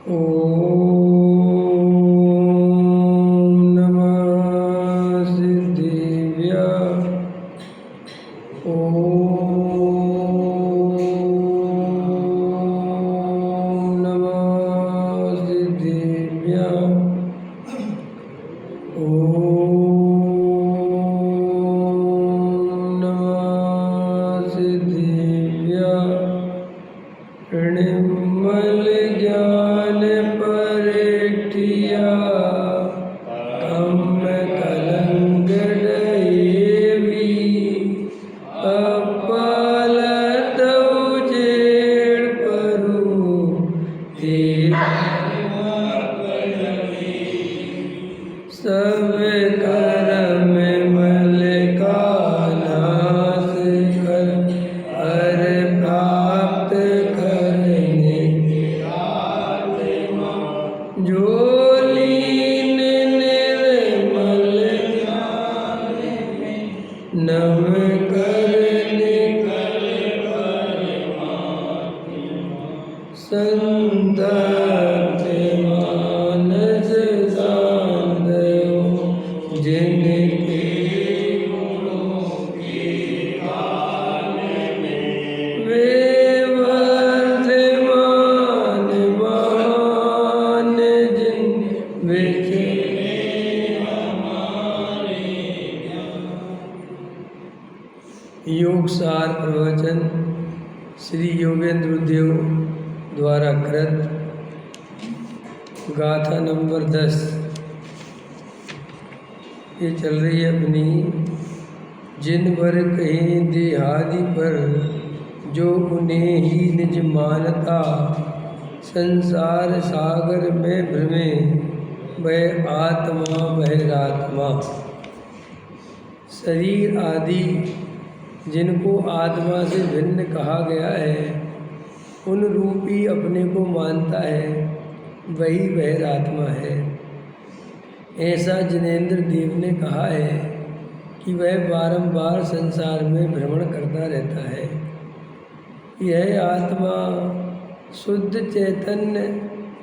ॐ नमः सिद्धिभ्यः। ॐ नमः सिद्धिभ्यः। ॐ नमः सिद्धिभ्यः। निर्मल ज्ञान परेठिया कम कलंक डहेवी अपाल तव जेड़ परू सब कर्म मल का नाश कर हर प्राप्त करने जो लीन निर्मल नम करने संतत मानस साधो जिनके वे वर्धमान महान जिन विच योग सार प्रवचन श्री योगेंद्र देव द्वारा कृत गाथा नंबर 10। ये चल रही है अपनी। जिन भर कहीं देहादि पर जो उन्हें ही निज मानता, संसार सागर में भ्रमे वह आत्मा बहिरात्मा। शरीर आदि जिनको आत्मा से भिन्न कहा गया है, उन रूपी अपने को मानता है, वही बहिरात्मा है। ऐसा जिनेंद्र देव ने कहा है कि वह बारंबार संसार में भ्रमण करता रहता है। यह आत्मा शुद्ध चैतन्य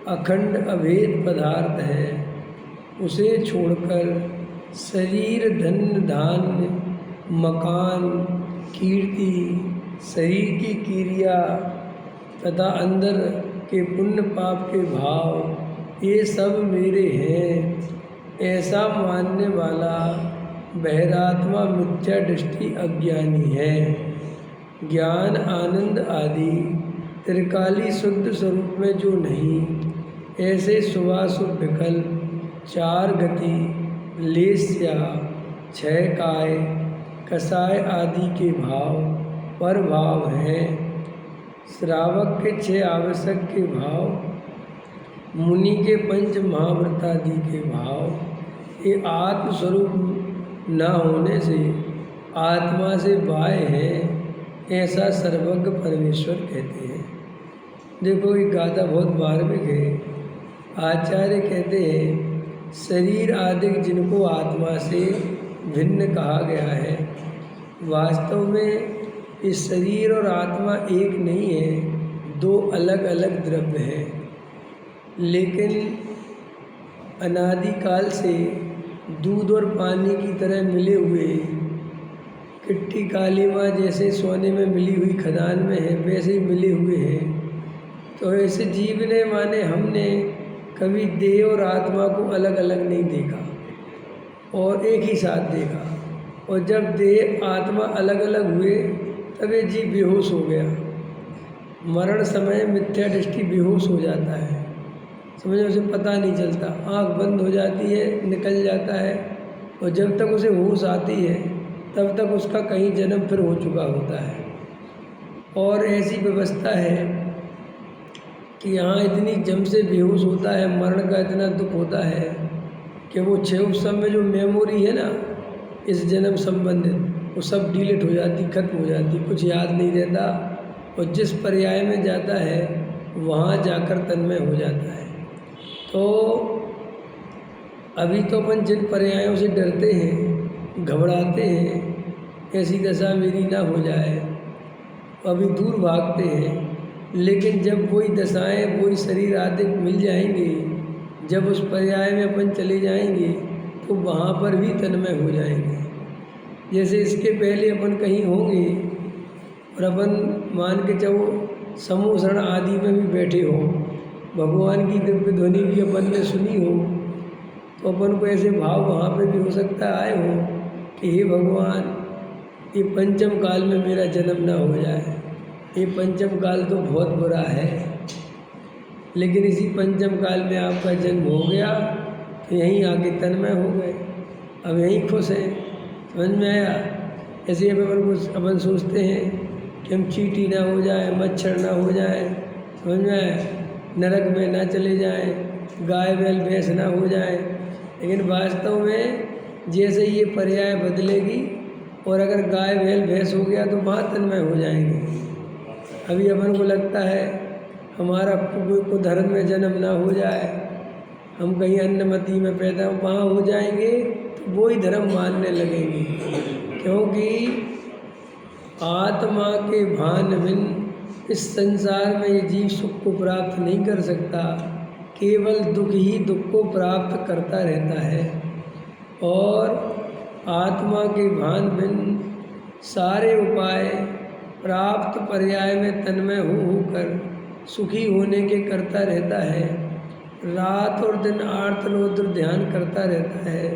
अखंड अभेद पदार्थ है। उसे छोड़कर शरीर, धन धान्य, मकान, कीर्ति, शरीर की क्रिया तथा अंदर के पुण्य पाप के भाव, ये सब मेरे हैं, ऐसा मानने वाला बहिरात्मा मिथ्या दृष्टि अज्ञानी है। ज्ञान आनंद आदि त्रिकाली शुद्ध स्वरूप में जो नहीं, ऐसे शुभाशुभ विकल्प, चार गति, लेस्या, छह काय, कसाय आदि के भाव पर भाव हैं। श्रावक के 6 आवश्यक के भाव, मुनि के 5 महाव्रत आदि के भाव, ये आत्मस्वरूप न होने से आत्मा से बाह्य है, ऐसा सर्वज्ञ परमेश्वर कहते हैं। देखो ये गाथा बहुत मार्मिक है। आचार्य कहते हैं शरीर आदि जिनको आत्मा से भिन्न कहा गया है, वास्तव में इस शरीर और आत्मा एक नहीं है, 2 अलग अलग द्रव्य हैं। लेकिन अनादिकाल से दूध और पानी की तरह मिले हुए, किट्टी काली माँ जैसे सोने में मिली हुई खदान में है, वैसे ही मिले हुए हैं। तो ऐसे जीव ने माने हमने कभी देह और आत्मा को अलग अलग नहीं देखा और एक ही साथ देखा। और जब देह आत्मा अलग अलग हुए तब ये जीव बेहोश हो गया। मरण समय मिथ्या दृष्टि बेहोश हो जाता है, समझो, उसे पता नहीं चलता, आँख बंद हो जाती है, निकल जाता है। और जब तक उसे होश आती है तब तक उसका कहीं जन्म फिर हो चुका होता है। और ऐसी व्यवस्था है कि यहाँ इतनी जम से बेहोश होता है, मरण का इतना दुख होता है कि वो उस समय जो मेमोरी है ना इस जन्म संबंधित, वो सब डिलीट हो जाती, खत्म हो जाती, कुछ याद नहीं रहता। और जिस पर्याय में जाता है वहाँ जाकर तन्मय हो जाता है। तो अभी तो अपन जिन पर्यायों से डरते हैं, घबराते हैं, ऐसी दशा मेरी ना हो जाए, अभी दूर भागते हैं, लेकिन जब वही दशाएं, वही शरीर आदि मिल जाएंगे, जब उस पर्याय में अपन चले जाएंगे तो वहाँ पर भी तन्मय हो जाएंगे। जैसे इसके पहले अपन कहीं होंगे और अपन मान के चलो समूह शरण आदि में भी बैठे हो, भगवान की दिव्य ध्वनि भी अपन ने सुनी हो, तो अपन को ऐसे भाव वहाँ पे भी हो सकता है आए हो कि हे भगवान, ये पंचम काल में मेरा जन्म ना हो जाए। ये पंचम काल तो बहुत बुरा है, लेकिन इसी पंचम काल में आपका जन्म हो गया तो यहीं आके तन्मय हो गए, अब यहीं खुश हैं। समझ में आया? ऐसे अपन सोचते हैं कि हम चींटी ना हो जाए, मच्छर ना हो जाए, समझ में आया, नरक में ना चले जाएं, गाय बैल भैंस ना हो जाए, लेकिन वास्तव में जैसे ये पर्याय बदलेगी और अगर गाय बैल भैंस हो गया तो वहाँ तन्मय हो जाएंगे। अभी अपन को लगता है हमारा को धर्म में जन्म ना हो जाए, हम कहीं अन्नमति में पैदा वहाँ हो जाएंगे तो वो ही धर्म मानने लगेंगे, क्योंकि आत्मा के भान बिन इस संसार में ये जीव सुख को प्राप्त नहीं कर सकता, केवल दुख ही दुख को प्राप्त करता रहता है। और आत्मा के भान बिन सारे उपाय प्राप्त पर्याय में तन्मय होकर सुखी होने के करता रहता है। रात और दिन आर्तनोद्र ध्यान करता रहता है,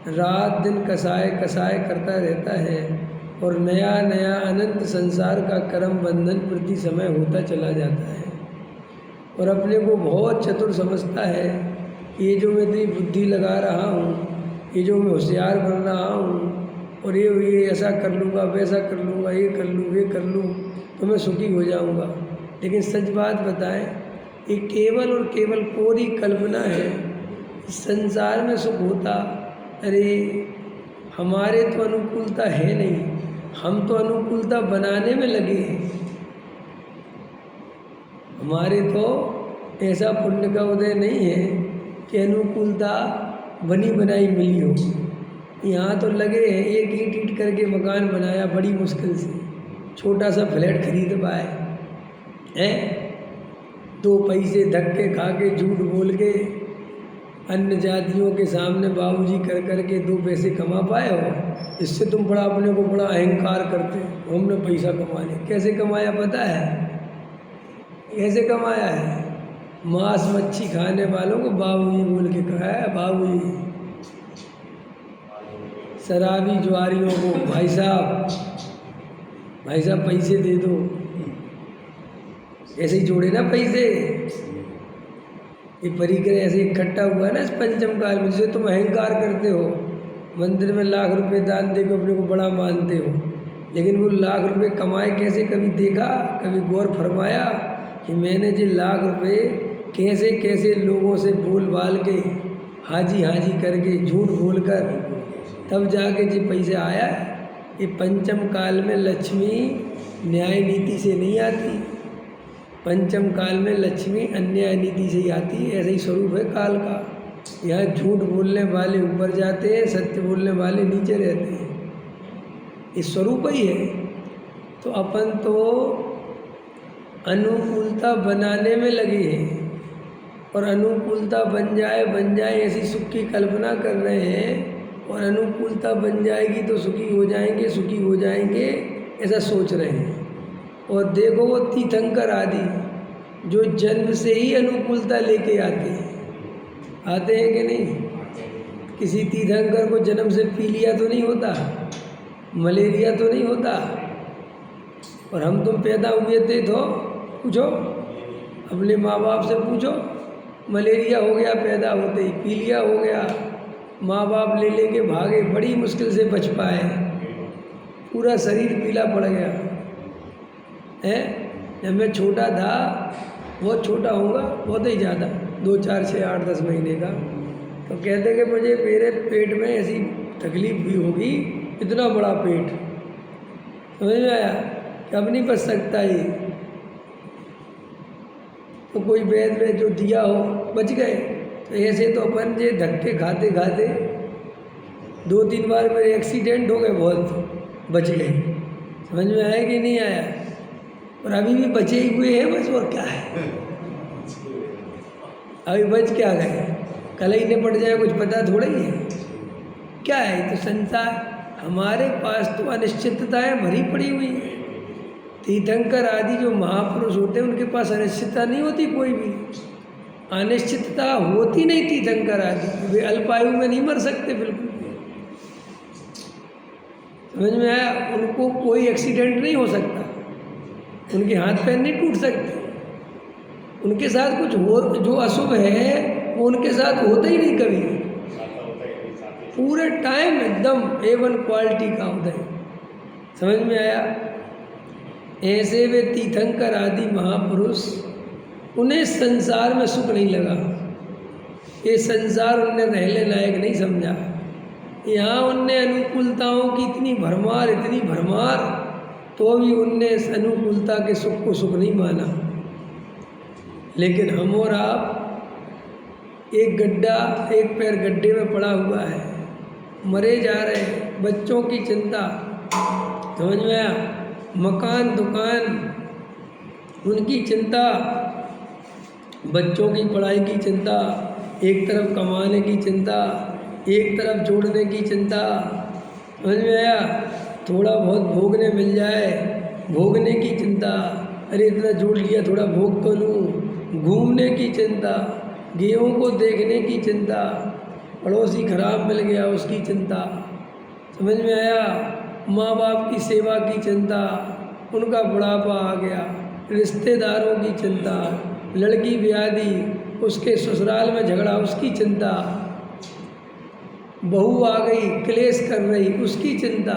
रात दिन कसाय कसाय करता रहता है और नया नया अनंत संसार का कर्म बंधन प्रति समय होता चला जाता है और अपने को बहुत चतुर समझता है। ये जो मैं इतनी बुद्धि लगा रहा हूँ, ये जो मैं होशियार बन रहा हूँ और ये ऐसा कर लूँगा, वैसा कर लूँगा, ये कर लूँ, ये कर लूँ तो मैं सुखी हो जाऊँगा। लेकिन सच बात बताएं, ये केवल और केवल कोरी कल्पना है। इस संसार में सुख होता, अरे हमारे तो अनुकूलता है नहीं, हम तो अनुकूलता बनाने में लगे हैं। हमारे तो ऐसा पुण्य का उदय नहीं है कि अनुकूलता बनी बनाई मिली हो। यहाँ तो लगे हैं एक ईंट ईंट करके मकान बनाया बड़ी मुश्किल से, छोटा सा फ्लैट खरीद पाए हैं। 2 पैसे धक्के खा के झूठ बोल के अन्य जातियों के सामने बाबूजी कर करके 2 पैसे कमा पाए हो, इससे तुम बड़ा अपने को बड़ा अहंकार करते हो, हमने पैसा कमा लिया। कैसे कमाया पता है? कैसे कमाया है? मांस मच्छी खाने वालों को बाबूजी बोल के कहा है, बाबूजी। शराबी जुआरियों को भाई साहब पैसे दे दो। ऐसे ही जोड़े ना पैसे, ये परिकर ऐसे इकट्ठा हुआ ना इस पंचम काल में, जिसे तुम अहंकार करते हो। मंदिर में लाख रुपए दान दे के अपने को बड़ा मानते हो, लेकिन वो लाख रुपए कमाए कैसे कभी देखा? कभी गौर फरमाया कि मैंने जो लाख रुपए कैसे कैसे लोगों से बोल बाल के हाजी हाजी करके झूठ बोलकर तब जाके जो पैसा आया? ये पंचम काल में लक्ष्मी न्याय नीति से नहीं आती, पंचम काल में लक्ष्मी अन्याय नीति से ही आती है। ऐसा ही स्वरूप है काल का। यहाँ झूठ बोलने वाले ऊपर जाते हैं, सत्य बोलने वाले नीचे रहते हैं, ये स्वरूप ही है। तो अपन तो अनुकूलता बनाने में लगे हैं और अनुकूलता बन जाए ऐसी सुख की कल्पना कर रहे हैं, और अनुकूलता बन जाएगी तो सुखी हो जाएंगे ऐसा सोच रहे हैं। और देखो वो तीर्थंकर आदि जो जन्म से ही अनुकूलता लेके आते हैं कि नहीं? किसी तीर्थंकर को जन्म से पीलिया तो नहीं होता, मलेरिया तो नहीं होता। और हम तुम पैदा हुए थे तो पूछो अपने माँ बाप से, पूछो मलेरिया हो गया पैदा होते ही, पीलिया हो गया, माँ बाप ले लेके भागे, बड़ी मुश्किल से बच पाए, पूरा शरीर पीला पड़ गया है। जब मैं छोटा था, बहुत छोटा होऊंगा, बहुत ही ज़्यादा 2, 4, 6, 8, 10 महीने का, तो कहते कि मुझे मेरे पेट में ऐसी तकलीफ हुई होगी, इतना बड़ा पेट। समझ में आया कि अब नहीं बच सकता ये, तो कोई वैद्य में जो दिया हो बच गए। तो ऐसे तो अपन जे धक्के खाते खाते 2-3 बार मेरे एक्सीडेंट हो गए, बहुत बच गए। समझ में आया कि नहीं आया? और अभी भी बचे ही हुए हैं बस, और क्या है, अभी बच क्या गए, कल ही निपट जाए कुछ पता थोड़ा ही है क्या है। तो संसार, हमारे पास तो अनिश्चितताएं भरी पड़ी हुई है। तीर्थंकर आदि जो महापुरुष होते हैं उनके पास अनिश्चितता नहीं होती, कोई भी अनिश्चितता होती नहीं। तीर्थंकर आदि वे अल्पायु में नहीं मर सकते बिल्कुल, समझ में आया। उनको कोई एक्सीडेंट नहीं हो सकता, उनके हाथ पैर नहीं टूट सकते, उनके साथ कुछ हो जो अशुभ है वो उनके साथ होता ही नहीं कभी, पूरे टाइम एकदम A1 क्वालिटी का होता है, समझ में आया। ऐसे वे तीर्थंकर आदि महापुरुष, उन्हें संसार में सुख नहीं लगा, ये संसार उनने रहने लायक नहीं समझा। यहाँ उनने अनुकूलताओं की इतनी भरमार, तो भी उनने इस अनुकूलता के सुख को सुख नहीं माना। लेकिन हम और आप एक पैर गड्ढे में पड़ा हुआ है, मरे जा रहे हैं, बच्चों की चिंता, समझ में आया, मकान दुकान उनकी चिंता, बच्चों की पढ़ाई की चिंता, एक तरफ कमाने की चिंता, एक तरफ जोड़ने की चिंता, समझ में आया। थोड़ा बहुत भोगने मिल जाए, भोगने की चिंता, अरे इतना जोड़ लिया थोड़ा भोग तो लूँ, घूमने की चिंता, गेहूं को देखने की चिंता, पड़ोसी खराब मिल गया उसकी चिंता, समझ में आया। माँ बाप की सेवा की चिंता, उनका बुढ़ापा आ गया, रिश्तेदारों की चिंता, लड़की ब्याह दी, उसके ससुराल में झगड़ा उसकी चिंता, बहू आ गई क्लेश कर रही उसकी चिंता।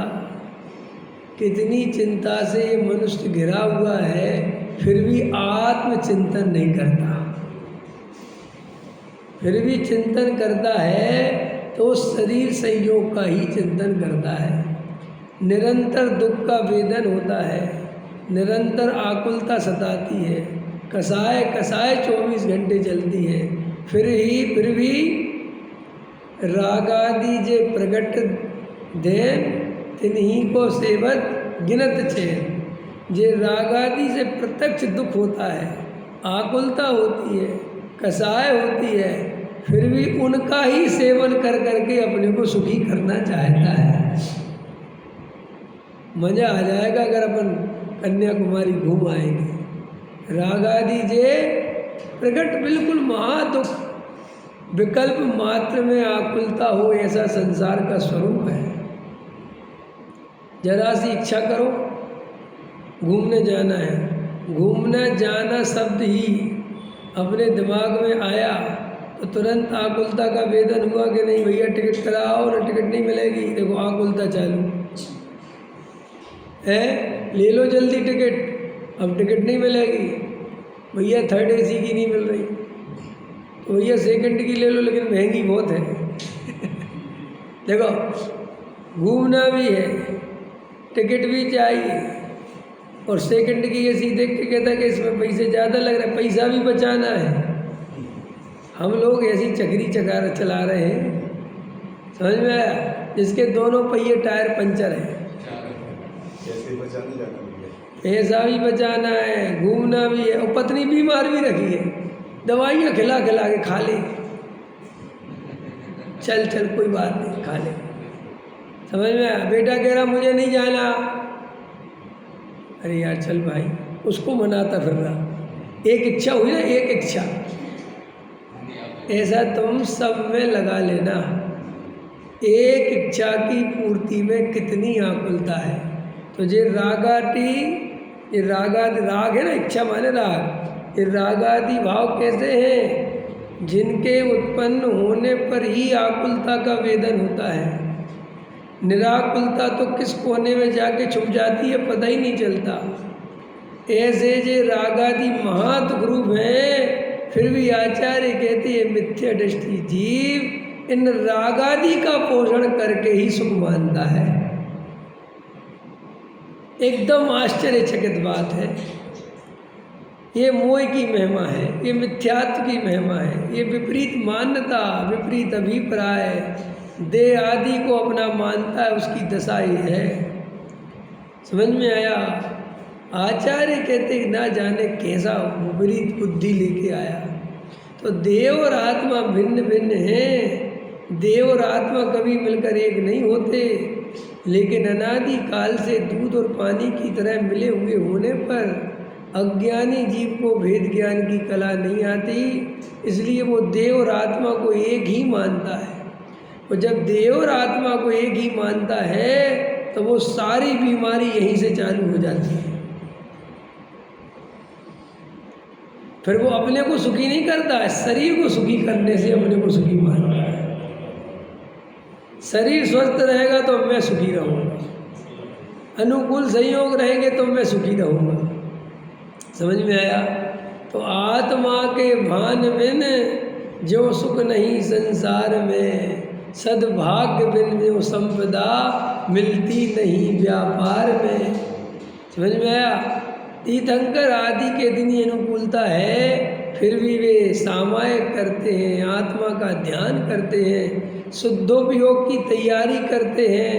कितनी चिंता से ये मनुष्य घिरा हुआ है, फिर भी आत्मचिंतन नहीं करता। फिर भी चिंतन करता है तो शरीर संयोग का ही चिंतन करता है। निरंतर दुख का वेदन होता है, निरंतर आकुलता सताती है, कसाय 24 घंटे चलती है, फिर भी रागादि जे प्रगट देन तिन्हीं को सेवत गिनत चैन। जे रागादि से प्रत्यक्ष दुख होता है, आकुलता होती है, कसाय होती है, फिर भी उनका ही सेवन कर करके अपने को सुखी करना चाहता है। मज़ा आ जाएगा अगर अपन कन्याकुमारी घूम आएंगे। रागादि जे प्रकट, बिल्कुल महादुख, विकल्प मात्र में आकुलता हो, ऐसा संसार का स्वरूप है। जरा सी इच्छा करो, घूमने जाना है, घूमना जाना शब्द ही अपने दिमाग में आया तो तुरंत आकुलता का वेदन हुआ कि नहीं भैया टिकट कराओ, ना टिकट नहीं मिलेगी, देखो आकुलता चालू है, ले लो जल्दी टिकट, अब टिकट नहीं मिलेगी भैया, 3rd AC की नहीं मिल रही तो भैया 2nd की ले लो, लेकिन महंगी बहुत है। देखो घूमना भी है, टिकट भी चाहिए, और 2nd की AC देख के कहता कि इसमें पैसे ज़्यादा लग रहे हैं, पैसा भी बचाना है। हम लोग ऐसी चक्री चला रहे हैं, समझ में आया, जिसके दोनों पहिए टायर पंचर है। पैसा भी बचाना है, घूमना भी है, और पत्नी बीमार भी रखी है, दवाइयाँ खिला खिला के खा ले, चल कोई बात नहीं खा ले, समझ में आया। बेटा कह रहा मुझे नहीं जाना, अरे यार चल भाई, उसको मनाता फिर रहा, एक इच्छा हुई ना, एक इच्छा, ऐसा तुम सब में लगा लेना। एक इच्छा की पूर्ति में कितनी आकुलता है। तो ये रागादि, ये राग है ना, इच्छा माने राग, ये रागादि भाव कैसे हैं, जिनके उत्पन्न होने पर ही आकुलता का वेदन होता है। निराकुलता तो किस कोने में जाके छुप जाती है पता ही नहीं चलता। ऐसे जे रागादि महादुख रूप हैं, फिर भी आचार्य कहते हैं मिथ्या दृष्टि जीव इन रागादि का पोषण करके ही सुख मानता है। एकदम आश्चर्यचकित बात है। ये मोह की महिमा है, ये मिथ्यात्व की महिमा है, ये विपरीत मान्यता, विपरीत अभिप्राय, देह आदि को अपना मानता है, उसकी दशा ही है। समझ में आया। आचार्य कहते ना जाने कैसा विपरीत बुद्धि लेके आया। तो देव और आत्मा भिन्न भिन्न हैं। देव और आत्मा कभी मिलकर एक नहीं होते, लेकिन अनादि काल से दूध और पानी की तरह मिले हुए होने पर अज्ञानी जीव को भेद ज्ञान की कला नहीं आती, इसलिए वो देव और आत्मा को एक ही मानता है। और जब देव और आत्मा को एक ही मानता है तो वो सारी बीमारी यहीं से चालू हो जाती है। फिर वो अपने को सुखी नहीं करता है, शरीर को सुखी करने से अपने को सुखी मानता है। शरीर स्वस्थ रहेगा तो मैं सुखी रहूँगा, अनुकूल संयोग रहेंगे तो मैं सुखी रहूँगा। समझ में आया? तो आत्मा के भान बिन जो सुख नहीं संसार में, सद्भाग्य बिन जो संपदा मिलती नहीं व्यापार में। समझ में आया? तीर्थंकर आदि के दिन ये अनुकूलता है, फिर भी वे सामायिक करते हैं, आत्मा का ध्यान करते हैं, शुद्धोपयोग की तैयारी करते हैं,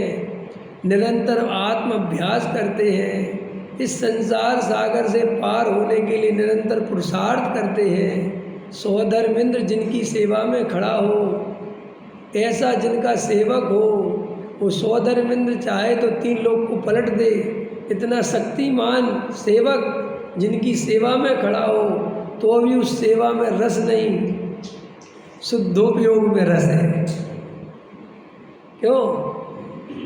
निरंतर आत्म अभ्यास करते हैं, इस संसार सागर से पार होने के लिए निरंतर पुरुषार्थ करते हैं। सौधर्मेंद्र जिनकी सेवा में खड़ा हो, ऐसा जिनका सेवक हो, वो सौधर्मेंद्र चाहे तो 3 लोग को पलट दे। इतना शक्तिमान सेवक जिनकी सेवा में खड़ा हो तो अभी उस सेवा में रस नहीं, शुद्धोपयोग में रस है। क्यों?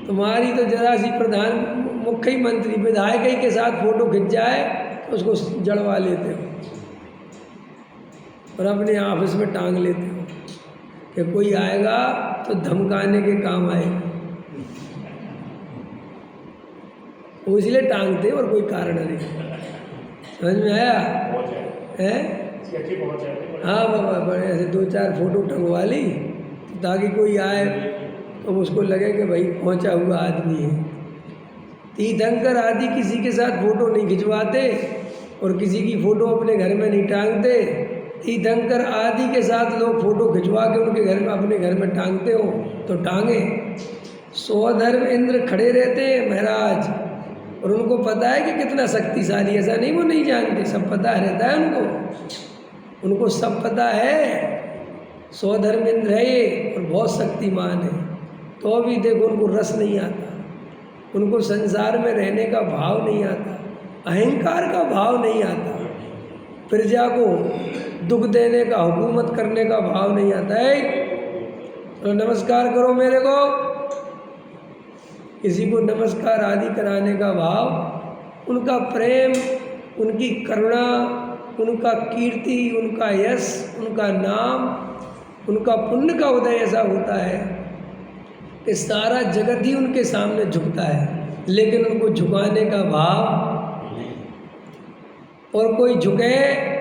तुम्हारी तो जरा सी प्रधान मुख्यमंत्री विधायक ही के साथ फोटो खिंच जाए तो उसको जड़वा लेते हो और अपने ऑफिस में टांग लेते हो कि कोई आएगा तो धमकाने के काम आएगा। वो इसलिए टांगते और कोई कारण नहीं। समझ में आया? है? हाँ बाबा, ऐसे 2-4 फोटो टंगवा ली ताकि कोई आए तो उसको लगे कि भाई पहुंचा हुआ आदमी है। तीर्थंकर आदि किसी के साथ फोटो नहीं खिंचवाते और किसी की फ़ोटो अपने घर में नहीं टांगते। तीर्थंकर आदि के साथ लोग फ़ोटो खिंचवा के उनके घर में अपने घर में टांगते हो तो टांगे। सौधर्म इंद्र खड़े रहते हैं महाराज, और उनको पता है कि कितना शक्तिशाली, ऐसा नहीं वो नहीं जानते, सब पता रहता है उनको सब पता है। सौधर्म इंद्र है ये और बहुत शक्तिमान है, तो अभी देखो उनको रस नहीं आता, उनको संसार में रहने का भाव नहीं आता, अहंकार का भाव नहीं आता, प्रजा को दुख देने का, हुकूमत करने का भाव नहीं आता है। तो नमस्कार करो मेरे को, किसी को नमस्कार आदि कराने का भाव, उनका प्रेम, उनकी करुणा, उनका कीर्ति, उनका यश, उनका नाम, उनका पुण्य का उदय ऐसा होता है कि सारा जगत ही उनके सामने झुकता है, लेकिन उनको झुकाने का भाव, और कोई झुके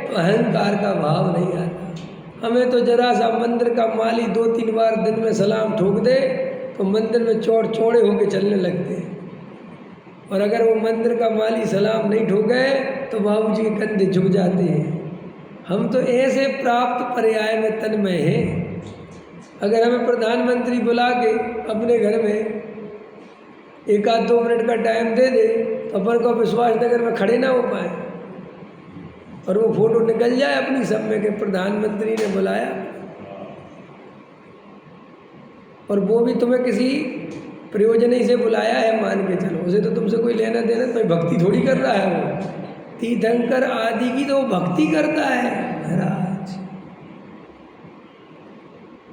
तो अहंकार का भाव नहीं आता। हमें तो जरा सा मंदिर का माली 2-3 बार दिन में सलाम ठोक दे तो मंदिर में चौड़े होके चलने लगते हैं, और अगर वो मंदिर का माली सलाम नहीं ठोके तो बाबूजी के कंधे झुक जाते हैं। हम तो ऐसे प्राप्त पर्याय में तन्मय हैं। अगर हमें प्रधानमंत्री बुला के अपने घर में 1-2 मिनट का टाइम दे दे तो अपन को विश्वास नगर में खड़े ना हो पाए, और वो फोटो निकल जाए अपनी सब में कि प्रधानमंत्री ने बुलाया, और वो भी तुम्हें किसी प्रयोजन ही से बुलाया है मान के चलो, उसे तो तुमसे कोई लेना देना, तो भक्ति थोड़ी कर रहा है वो। तीर्थंकर आदि की तो भक्ति करता है महाराज।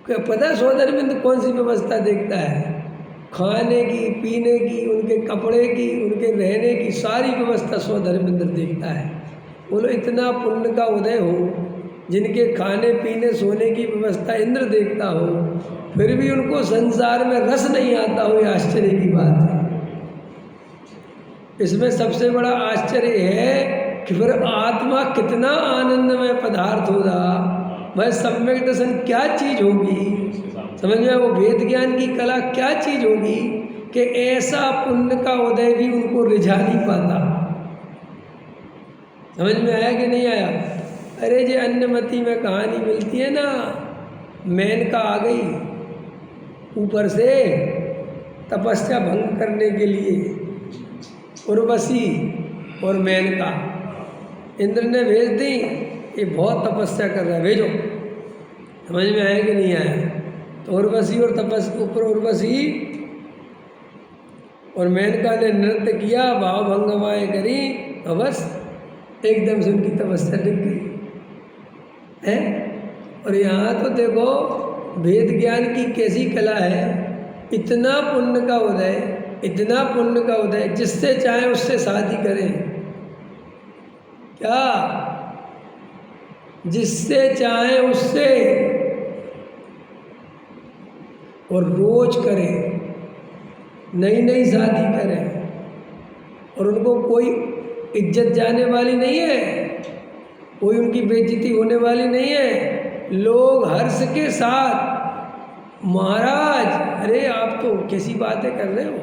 क्या पता सौधर्मेंद्र कौन सी व्यवस्था देखता है? खाने की, पीने की, उनके कपड़े की, उनके रहने की सारी व्यवस्था सौधर्मेंद्र देखता है। बोलो इतना पुण्य का उदय हो, जिनके खाने पीने सोने की व्यवस्था इंद्र देखता हो, फिर भी उनको संसार में रस नहीं आता हो, ये आश्चर्य की बात है। इसमें सबसे बड़ा आश्चर्य है कि फिर आत्मा कितना आनंदमय पदार्थ होगा, वह सम्यक दर्शन क्या चीज़ होगी, समझ में? वो वेद ज्ञान की कला क्या चीज़ होगी कि ऐसा पुण्य का उदय भी उनको रिझा नहीं पाता। समझ में आया कि नहीं आया? अरे जे अन्नमति में कहानी मिलती है ना, मेनका आ गई ऊपर से तपस्या भंग करने के लिए, उर्वशी और मेनका। इंद्र ने भेज दी, ये बहुत तपस्या कर रहा है, भेजो। समझ में आया कि नहीं आया? तो उर्वशी और ऊपर उर्वशी और मेनका ने नृत्य किया, भाव भंगमाएँ करी, तो बस एकदम से उनकी तपस्या टिक गई है। और यहाँ तो देखो वेद ज्ञान की कैसी कला है, इतना पुण्य का उदय, इतना पुण्य का उदय, जिससे चाहे उससे शादी करें। क्या? जिससे चाहे उससे, और रोज करें, नई नई शादी करें, और उनको कोई इज्जत जाने वाली नहीं है, कोई उनकी बेइज्जती होने वाली नहीं है। लोग हर्ष के साथ, महाराज अरे आप तो कैसी बातें कर रहे हो,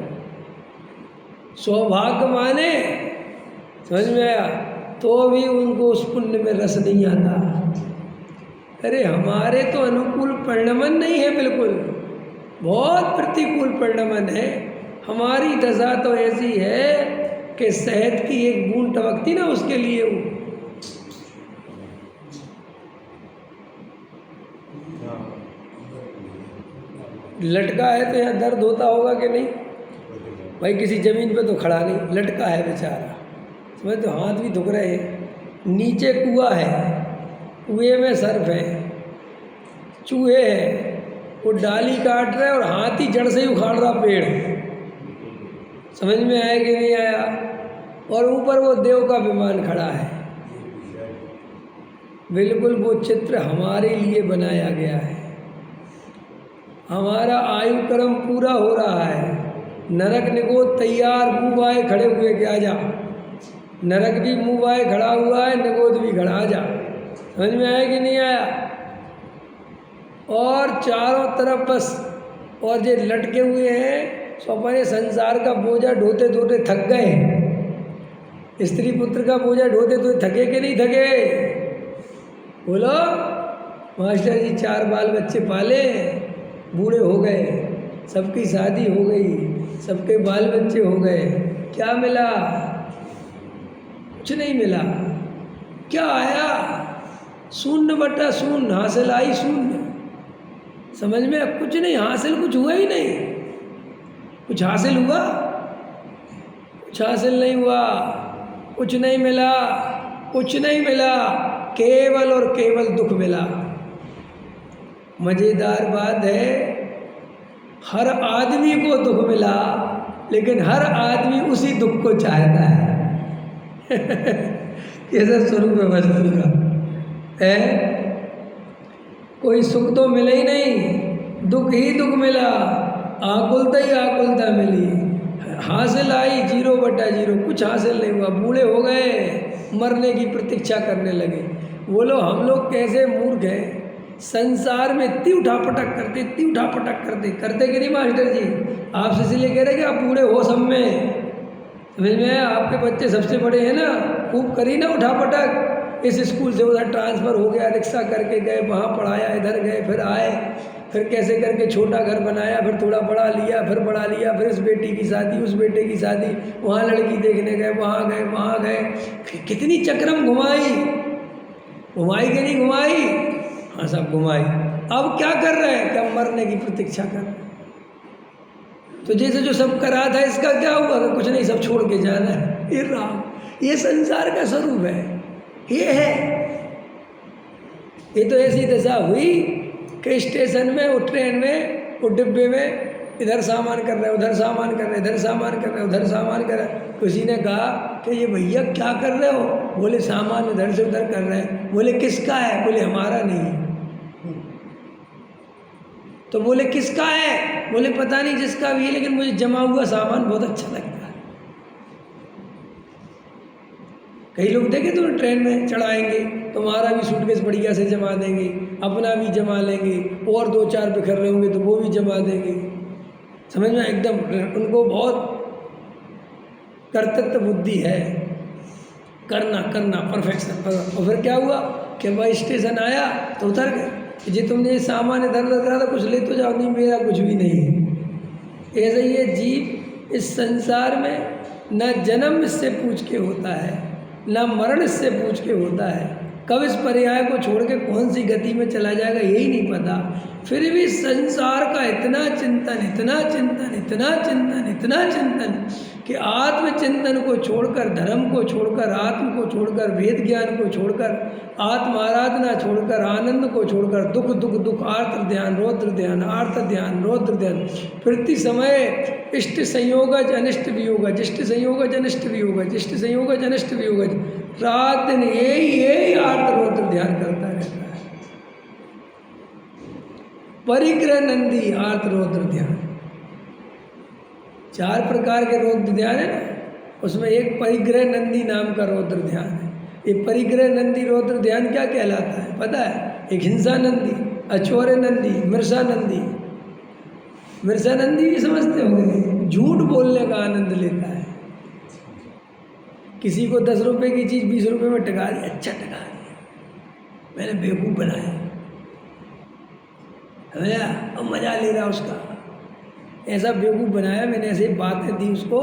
सौभाग्य माने, समझ में आया? तो भी उनको उस पुण्य में रस नहीं आता। अरे हमारे तो अनुकूल परिणमन नहीं है, बिल्कुल बहुत प्रतिकूल परिणमन है। हमारी दशा तो ऐसी है कि शहद की एक बूंद टपकती ना, उसके लिए वो लटका है। तो यहाँ दर्द होता होगा कि नहीं भाई? किसी जमीन पे तो खड़ा नहीं, लटका है बेचारा, समझ? तो हाथ भी दुख रहे हैं, नीचे कुआं है, कुएं में सर्प है, चूहे हैं, वो डाली काट रहा है और हाथ ही जड़ से ही उखाड़ रहा पेड़। समझ में आया कि नहीं आया? और ऊपर वो देव का विमान खड़ा है। बिल्कुल वो चित्र हमारे लिए बनाया गया है। हमारा आयु क्रम पूरा हो रहा है, नरक निगोद तैयार, मुँह बाए खड़े हुए के आजा। नरक भी मुँह बाए खड़ा हुआ है, निगोद भी खड़ा, आजा। समझ में आया कि नहीं आया? और चारों तरफ बस, और जो लटके हुए हैं सो अपने संसार का बोझा ढोते ढोते थक गए। स्त्री पुत्र का बोझा ढोते ढोते थके कि नहीं थके? बोलो। मास्टर जी 4 बाल बच्चे पाले, बूढ़े हो गए, सबकी शादी हो गई, सबके बाल बच्चे हो गए, क्या मिला? कुछ नहीं मिला। क्या आया? शून्य बटा शून्य, हासिल आई शून्य। समझ में? कुछ नहीं हासिल, कुछ हुआ ही नहीं। कुछ हासिल हुआ? कुछ हासिल नहीं हुआ, कुछ नहीं मिला, कुछ नहीं मिला, केवल और केवल दुख मिला। मज़ेदार बात है, हर आदमी को दुख मिला, लेकिन हर आदमी उसी दुख को चाहता है। कैसा स्वरूप है वस्तु का है? कोई सुख तो मिला ही नहीं, दुख ही दुख मिला, आकुलता ही आकुलता मिली। हासिल आई 0 बटा 0, कुछ हासिल नहीं हुआ। बूढ़े हो गए, मरने की प्रतीक्षा करने लगे। बोलो हम लोग कैसे मूर्ख हैं, संसार में इतनी उठापटक करते, इतनी उठापटक करते कि नहीं मास्टर जी? आपसे इसलिए कह रहे कि आप बूढ़े हो सब में, समझ में? आपके बच्चे सबसे बड़े हैं ना, खूब करी ना उठापटक। इस स्कूल से उधर ट्रांसफ़र हो गया, रिक्शा करके गए, वहाँ पढ़ाया, इधर गए, फिर आए, फिर कैसे करके छोटा घर बनाया, फिर थोड़ा बढ़ा लिया, फिर बढ़ा लिया, फिर इस बेटी की शादी, उस बेटे की शादी, वहाँ लड़की देखने गए, वहाँ गए, वहाँ गए, कितनी चक्रम घुमाई कि नहीं घुमाई? हाँ सब घुमाई। अब क्या कर रहे हैं? क्या मरने की प्रतीक्षा कर रहे हैं। तो जैसे जो सब करा था, इसका क्या हुआ? कुछ नहीं, सब छोड़ के जाना है। ये राम, ये संसार का स्वरूप है, ये है। ये तो ऐसी दशा हुई कि स्टेशन में, वो ट्रेन में, वो डिब्बे में इधर सामान कर रहे हैं, उधर सामान कर रहे हैं, इधर सामान कर रहे हैं, उधर सामान कर रहे हैं। किसी ने कहा कि ये भैया क्या कर रहे हो? बोले सामान इधर से उधर कर रहे हैं। बोले किसका है? बोले हमारा नहीं। तो बोले किसका है? बोले पता नहीं, जिसका भी है, लेकिन मुझे जमा हुआ सामान बहुत अच्छा लगता है। कई लोग देखे तो ट्रेन में चढ़ाएंगे, तुम्हारा भी सूटकेस बढ़िया से जमा देंगे, अपना भी जमा लेंगे, और 2-4 बिखर रहे होंगे तो वो भी जमा देंगे। समझ में? एकदम उनको बहुत कर्तव्य बुद्धि है, करना करना परफेक्शन। और फिर क्या हुआ कि भाई स्टेशन आया तो उतर गए, जी तुमने ये सामान इधर उधर करा था, कुछ ले तो जाओ। नहीं, मेरा कुछ भी नहीं है। ऐसे ही ये जीव इस संसार में न जन्म इससे पूछ के होता है, न मरण इससे पूछ के होता है। कब इस पर्याय को छोड़ के कौन सी गति में चला जाएगा यही नहीं पता। फिर भी संसार का इतना चिंतन, इतना चिंतन, इतना चिंतन, इतना चिंतन कि आत्मचिंतन को छोड़कर, धर्म को छोड़कर, आत्म को छोड़कर, वेद ज्ञान को छोड़कर, आत्म आराधना छोड़कर, आनंद को छोड़कर, दुख दुख दुख, आर्त ध्यान, रौद्र ध्यान, आर्त ध्यान, रौद्र ध्यान, प्रति समय इष्ट संयोगज अनिष्ट वियोगज, इष्ट संयोगज अनिष्ट वियोगज, इष्ट संयोगज अनिष्ट वियोगज, रात दिन यही आर्त रौद्र ध्यान करता रहता है। परिग्रह नंदी आर्त रौद्र ध्यान, 4 प्रकार के रौद्र ध्यान है ना, उसमें एक परिग्रह नंदी नाम का रौद्र ध्यान है। ये परिग्रह नंदी रौद्र ध्यान क्या कहलाता है पता है? एक हिंसा नंदी, अचौर्य नंदी, मिर्सा नंदी। मिर्सा नंदी भी समझते होंगे, झूठ बोलने का आनंद लेता है। किसी को 10 रुपए की चीज़ 20 रुपए में टका दी, अच्छा टका दिया, मैंने बेवकूफ़ बनाया, समझा? अब मजा ले रहा उसका, ऐसा बेवकूफ़ बनाया मैंने, ऐसे बातें दी उसको,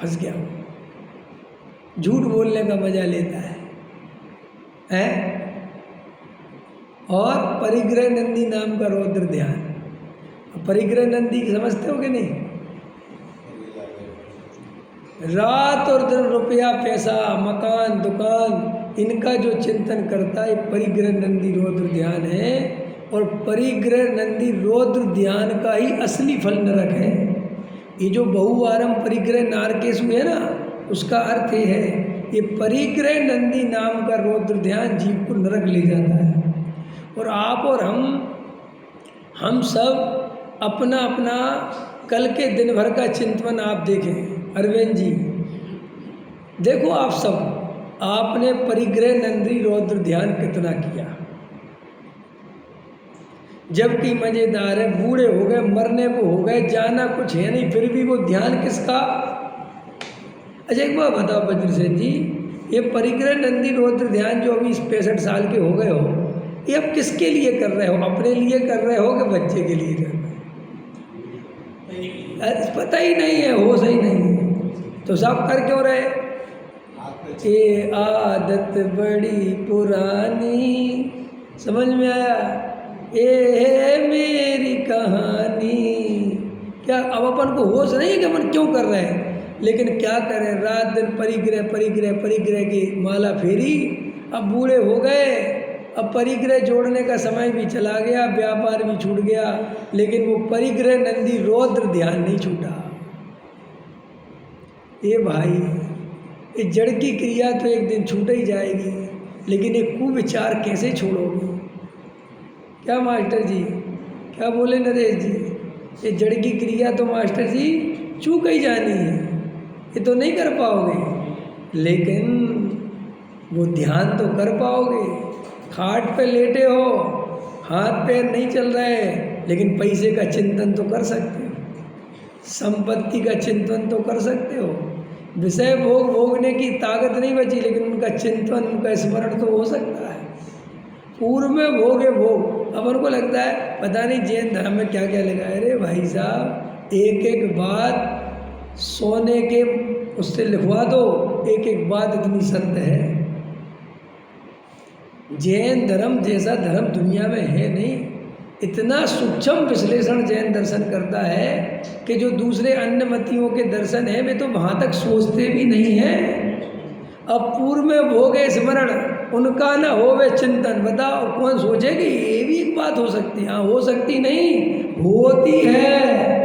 फंस गया वो। झूठ बोलने का मजा लेता है? और परिग्रह नंदी नाम का रौद्र ध्यान। परिग्रह नंदी समझते हो कि नहीं? रात और दिन रुपया पैसा मकान दुकान इनका जो चिंतन करता है परिग्रह नंदी रौद्र ध्यान है। और परिग्रह नंदी रौद्र ध्यान का ही असली फल नरक है। ये जो बहुवारम परिग्रह नारकेशु है ना, उसका अर्थ ये है, ये परिग्रह नंदी नाम का रौद्र ध्यान जीव को नरक ले जाता है। और आप और हम सब अपना अपना कल के दिन भर का चिंतन आप देखें। अरविंद जी देखो, आप सब आपने परिग्रह नंदी रौद्र ध्यान कितना किया, जबकि मजेदार है, बूढ़े हो गए, मरने को हो गए, जाना कुछ है नहीं, फिर भी वो ध्यान किसका? अच्छा एक बात बताओ बज्रसेन जी, ये परिग्रह नंदी रौद्र ध्यान जो अभी 65 साल के हो गए हो, ये अब किसके लिए कर रहे हो? अपने लिए कर रहे हो कि बच्चे के लिए कर रहे हो? पता ही नहीं है, होश ही नहीं है, तो सब कर क्यों रहे? ये आदत बड़ी पुरानी, समझ में आया? ये है मेरी कहानी। क्या अब अपन को होश नहीं है कि अपन क्यों कर रहे हैं? लेकिन क्या करें, रात दिन परिग्रह परिग्रह परिग्रह की माला फेरी, अब बूढ़े हो गए, अब परिग्रह जोड़ने का समय भी चला गया, व्यापार भी छूट गया, लेकिन वो परिग्रह नंदी रौद्र ध्यान नहीं छूटा। ये भाई, ये जड़ की क्रिया तो एक दिन छूट ही जाएगी, लेकिन ये कुविचार कैसे छोड़ोगे? क्या मास्टर जी, क्या बोले नरेश जी? ये जड़ की क्रिया तो मास्टर जी चूक ही जानी है, ये तो नहीं कर पाओगे, लेकिन वो ध्यान तो कर पाओगे। खाट पे लेटे हो, हाथ पैर नहीं चल रहे, लेकिन पैसे का चिंतन तो कर सकते हो, संपत्ति का चिंतन तो कर सकते हो। विषय भोग भोगने की ताकत नहीं बची, लेकिन उनका चिंतन, उनका स्मरण तो हो सकता है। पूर्व में भोगे भोग। अपन को लगता है पता नहीं जैन धर्म में क्या क्या लगा है। अरे भाई साहब, एक एक बात सोने के उससे लिखवा दो, एक एक बात इतनी सत्य है। जैन धर्म जैसा धर्म दुनिया में है नहीं। इतना सूक्ष्म विश्लेषण जैन दर्शन करता है कि जो दूसरे अन्य मतियों के दर्शन है वे तो वहाँ तक सोचते भी नहीं हैं। अब पूर्व में भोगे स्मरण, उनका न होवे चिंतन। बताओ कौन सोचेगी? ये भी एक बात हो सकती है। हाँ, हो सकती नहीं, होती है।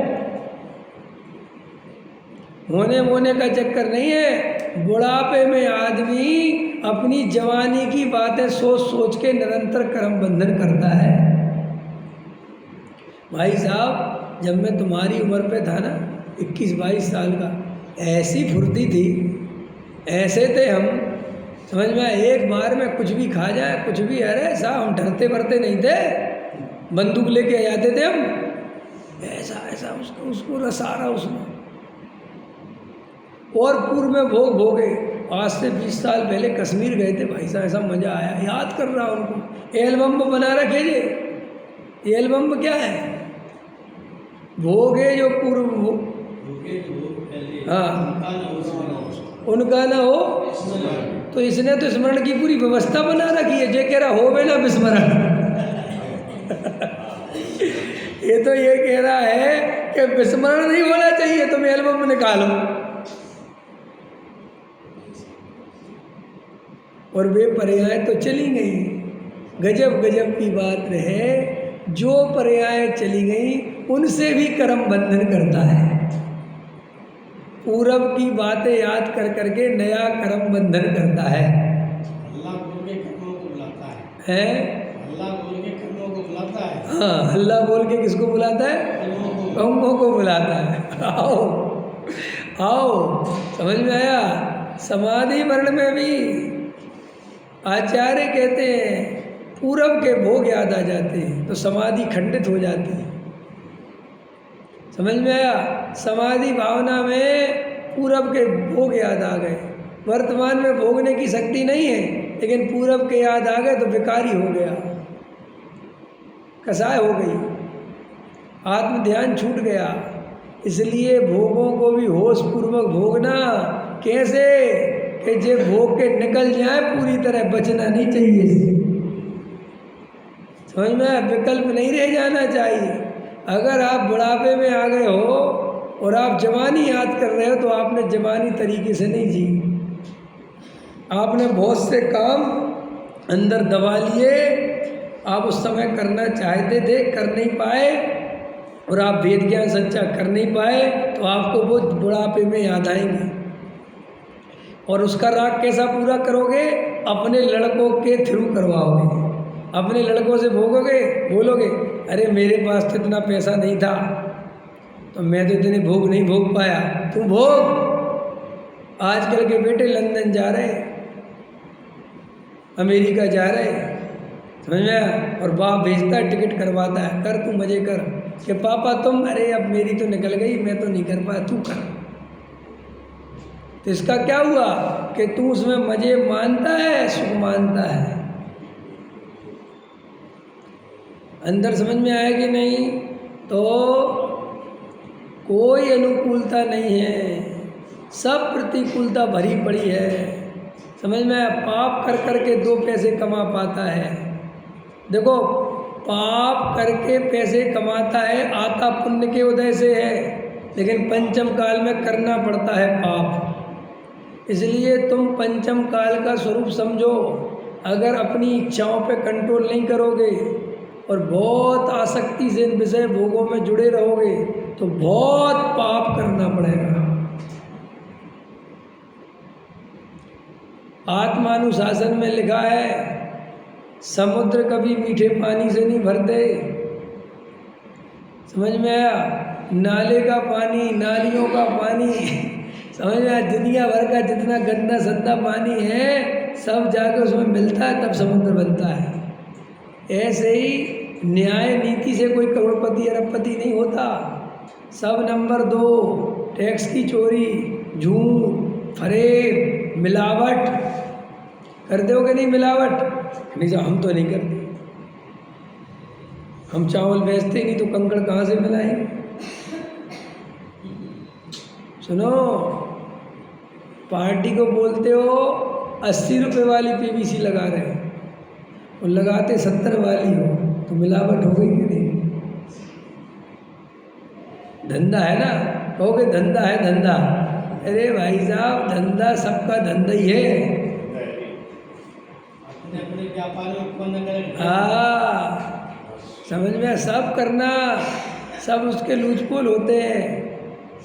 होने का चक्कर नहीं है। बुढ़ापे में आदमी अपनी जवानी की बातें सोच सोच के निरंतर कर्म बंधन करता है। भाई साहब, जब मैं तुम्हारी उम्र पे था ना, 21-22 साल का, ऐसी फुर्ती थी, ऐसे थे हम, समझ में आया? एक बार में कुछ भी खा जाए, कुछ भी। अरे साहब, हम डरते बरते नहीं थे, बंदूक लेके आ जाते थे हम। ऐसा ऐसा उसको रसारा उसमें। और पूर्व में भोग भोगे। आज से 20 साल पहले कश्मीर गए थे भाई साहब, ऐसा मज़ा आया, याद कर रहा हूँ उनको। एल्बम बना रखे जी। एल्बम क्या है? भोगे जो पूर्व हाँ, उनका ना हो। तो इसने तो स्मरण की पूरी व्यवस्था बना रखी है, जे कह रहा हो बे ना विस्मरण। ये तो ये कह रहा है कि विस्मरण नहीं होना चाहिए, तुम एल्बम में निकालो। और वे पर्याय तो चली गई। गजब गजब की बात रहे, जो पर्याय चली गई उनसे भी कर्म बंधन करता है। पूरब की बातें याद कर करके नया कर्म बंधन करता है। अल्लाह बोल के कर्मों को बुलाता है। अल्लाह बोल के कर्मों को बुलाता है। हाँ, अल्लाह बोल के किसको बुलाता है? कर्मों को बुलाता है। आओ आओ, समझ में आया? समाधि मरण में भी आचार्य कहते हैं पूरब के भोग याद आ जाते हैं तो समाधि खंडित हो जाती है। समझ में आया? समाधि भावना में पूरब के भोग याद आ गए। वर्तमान में भोगने की शक्ति नहीं है, लेकिन पूरब के याद आ गए तो विकारी हो गया, कसाय हो गई, आत्म ध्यान छूट गया। इसलिए भोगों को भी होश पूर्वक भोगना। कैसे? कि जे भोग के निकल जाए पूरी तरह, बचना नहीं चाहिए। समझ में आया? विकल्प नहीं रह जाना चाहिए। अगर आप बुढ़ापे में आ गए हो और आप जवानी याद कर रहे हो तो आपने जवानी तरीके से नहीं जी। आपने बहुत से काम अंदर दबा लिए, आप उस समय करना चाहते थे, कर नहीं पाए, और आप वेद ज्ञान सच्चा कर नहीं पाए, तो आपको वो बुढ़ापे में याद आएंगे। और उसका राग कैसा पूरा करोगे? अपने लड़कों के थ्रू करवाओगे। अपने लड़कों से भोगोगे, बोलोगे अरे मेरे पास तो इतना पैसा नहीं था, तो मैं तो इतने भोग नहीं भोग पाया, तू भोग। आजकल के बेटे लंदन जा रहे, अमेरिका जा रहे, समझ में आया? और बाप भेजता है, टिकट करवाता है, कर तू मजे कर। कि पापा तुम, अरे अब मेरी तो निकल गई, मैं तो नहीं कर पाया, तू कर। तो इसका क्या हुआ कि तू उसमें मजे मानता है, सुख मानता है। अंदर समझ में आया कि नहीं? तो कोई अनुकूलता नहीं है, सब प्रतिकूलता भरी पड़ी है। समझ में आया? पाप कर करके 2 पैसे कमा पाता है। देखो, पाप करके पैसे कमाता है, आता पुण्य के उदय से है, लेकिन पंचम काल में करना पड़ता है पाप। इसलिए तुम पंचम काल का स्वरूप समझो। अगर अपनी इच्छाओं पे कंट्रोल नहीं करोगे और बहुत आसक्ति से इन विषय भोगों में जुड़े रहोगे तो बहुत पाप करना पड़ेगा। आत्मानुशासन में लिखा है समुद्र कभी मीठे पानी से नहीं भरते। समझ में आया? नाले का पानी, नालियों का पानी, समझ में आया? दुनिया भर का जितना गंदा संदा पानी है सब जाकर उसमें मिलता है, तब समुद्र बनता है। ऐसे ही न्याय नीति से कोई करोड़पति अरबपति नहीं होता। सब नंबर 2, टैक्स की चोरी, झूठ, फरेब, मिलावट करते हो कि नहीं? मिलावट नहीं, हम तो नहीं करते। हम चावल बेचते नहीं तो कंकड़ कहाँ से मिलाएंगे? सुनो, पार्टी को बोलते हो 80 रुपये वाली पीवीसी लगा रहे हैं और लगाते 70 वाली हो, तो मिलावट हो गई कि नहीं? धंधा है ना, कहोगे धंधा है धंधा। अरे भाई साहब, धंधा सबका धंधा ही है। समझ में? सब करना, सब उसके लूजपोल होते हैं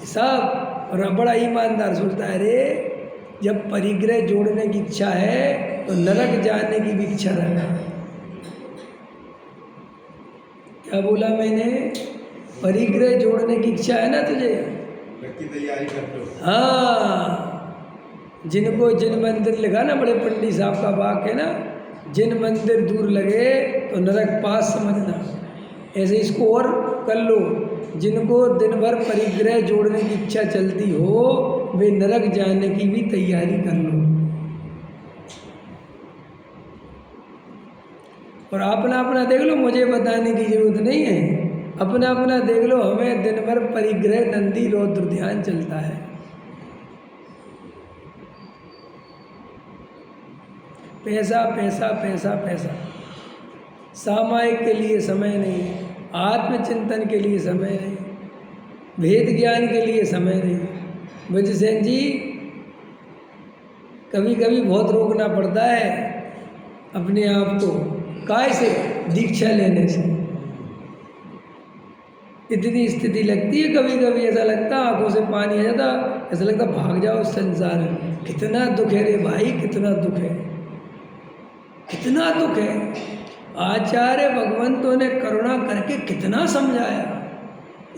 सब। और बड़ा ईमानदार सोचता है अरे जब परिग्रह जोड़ने की इच्छा है तो नरक जाने की भी इच्छा रखना। क्या बोला मैंने? परिग्रह जोड़ने की इच्छा है ना तुझे, तैयारी कर लो। हाँ, जिनको जिन मंदिर लिखा ना, बड़े पंडित साहब का वाक्य है ना, जिन मंदिर दूर लगे तो नरक पास समझना। ऐसे इसको और कर लो, जिनको दिन भर परिग्रह जोड़ने की इच्छा चलती हो वे नरक जाने की भी तैयारी कर लो। और अपना अपना देख लो, मुझे बताने की जरूरत नहीं है। अपना अपना देख लो, हमें दिन भर परिग्रह नंदी रौद्र ध्यान चलता है। पैसा पैसा पैसा पैसा। सामायिक के लिए समय नहीं, आत्मचिंतन के लिए समय नहीं, भेद ज्ञान के लिए समय नहीं। ब्रजसेन जी, कभी कभी बहुत रोकना पड़ता है अपने आप को। काय से? दीक्षा लेने से। इतनी स्थिति लगती है कभी कभी, ऐसा लगता आंखों से पानी आ जाता, ऐसा लगता भाग जाओ इस संसार में। कितना दुख है रे भाई, कितना दुख है, कितना दुख है। आचार्य भगवंतों ने करुणा करके कितना समझाया।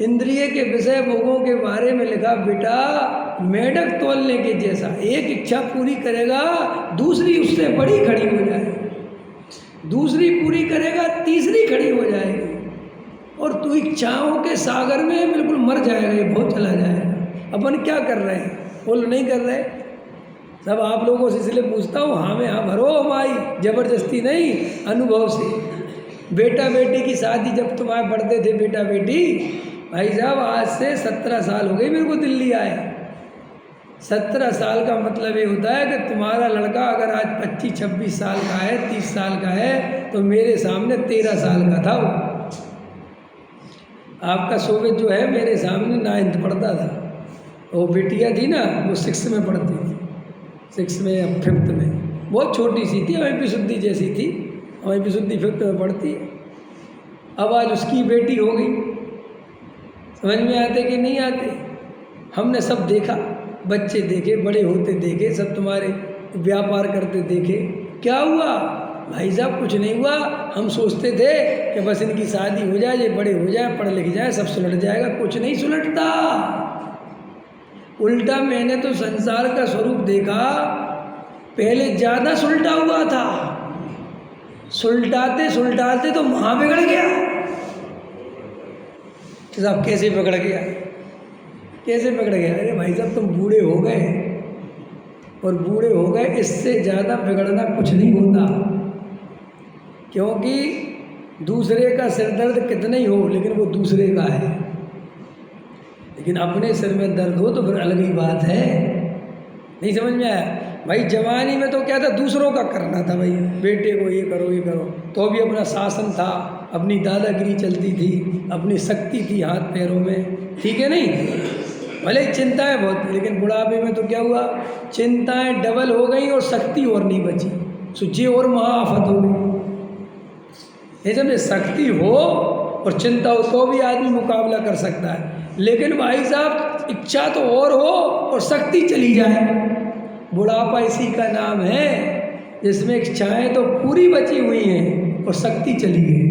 इंद्रिय के विषय भोगों के बारे में लिखा, बेटा मेढक तोलने के जैसा, एक इच्छा पूरी करेगा दूसरी उससे बड़ी खड़ी हो जाएगी, दूसरी पूरी करेगा तीसरी खड़ी हो जाएगी, और तू इच्छाओं के सागर में बिल्कुल मर जाएगा, ये बहुत चला जाएगा। अपन क्या कर रहे हैं? बोल नहीं कर रहे सब। आप लोगों से इसलिए पूछता हूँ, हाँ में हाँ भरो हमारी, जबरदस्ती नहीं, अनुभव से। बेटा बेटी की शादी जब तुम्हारे पढ़ते थे, बेटा बेटी, भाई साहब आज से 17 साल हो गए मेरे को दिल्ली आए। 17 साल का मतलब ये होता है कि तुम्हारा लड़का अगर आज 25-26 साल का है, 30 साल का है, तो मेरे सामने 13 साल का था वो। आपका शोभित जो है मेरे सामने 9th पढ़ता था, वो बेटियाँ थी ना वो 6 में पढ़ती थी, 6 में या 5th में, बहुत छोटी सी थी, हमें भी शुद्धि जैसी थी, हमें भी शुद्धि 5th में पढ़ती है। अब आज उसकी बेटी हो गई। समझ में आते कि नहीं आते? हमने सब देखा, बच्चे देखे, बड़े होते देखे, सब तुम्हारे व्यापार करते देखे। क्या हुआ भाई साहब? कुछ नहीं हुआ। हम सोचते थे कि बस इनकी शादी हो जाए, ये बड़े हो जाए, पढ़ लिख जाए, सब सुलट जाएगा। कुछ नहीं सुलटता, उल्टा मैंने तो संसार का स्वरूप देखा, पहले ज़्यादा सुलटा हुआ था। सुलटाते सुलटाते तो वहाँ बिगड़ गया। साहब कैसे बिगड़ गया? कैसे बिगड़ गया? अरे भाई साहब तुम बूढ़े हो गए, और बूढ़े हो गए, इससे ज़्यादा बिगड़ना कुछ नहीं होता। क्योंकि दूसरे का सिर दर्द कितना ही हो, लेकिन वो दूसरे का है। लेकिन अपने सिर में दर्द हो तो फिर अलग ही बात है। नहीं समझ में आया? भाई जवानी में तो क्या था, दूसरों का करना था, भाई बेटे को ये करो ये करो, तो भी अपना शासन था, अपनी दादागिरी चलती थी, अपनी शक्ति थी हाथ पैरों में, ठीक है नहीं? भले ही चिंताएं बहुत थी, लेकिन बुढ़ापे में तो क्या हुआ, चिंताएं डबल हो गई और शक्ति और नहीं बची, सुझी और महाआफत हो गई। जब शक्ति हो और चिंता हो तो भी आदमी मुकाबला कर सकता है, लेकिन भाई साहब इच्छा तो और हो और शक्ति चली जाए, बुढ़ापा इसी का नाम है जिसमें इच्छाएं तो पूरी बची हुई हैं और शक्ति चली गई।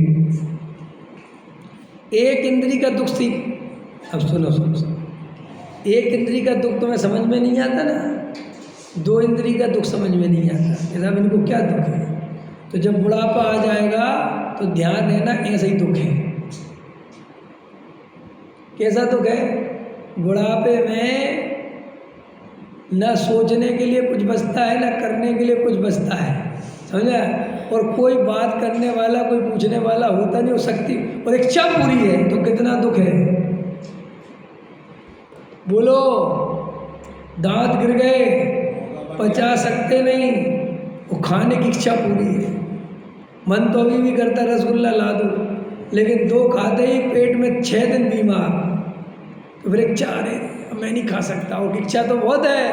एक इंद्री का दुख सीख, अब सुनो सुनो, एक इंद्री का दुख तुम्हें समझ में नहीं आता ना, 2 इंद्री का दुख समझ में नहीं आता। जब इनको क्या दुख है, तो जब बुढ़ापा आ जाएगा तो ध्यान देना ऐसा ही दुख है। कैसा दुख है? बुढ़ापे में न सोचने के लिए कुछ बचता है, न करने के लिए कुछ बचता है, समझा? और कोई बात करने वाला, कोई पूछने वाला होता नहीं, हो सकती और इच्छा पूरी है, तो कितना दुख है। बोलो, दांत गिर गए, पचा सकते नहीं, वो खाने की इच्छा पूरी है। मन तो अभी भी करता रसगुल्ला ला दो, लेकिन 2 खाते ही पेट में 6 दिन बीमार, तो फिर इच्छा आ रही, मैं नहीं खा सकता, और इच्छा तो बहुत है।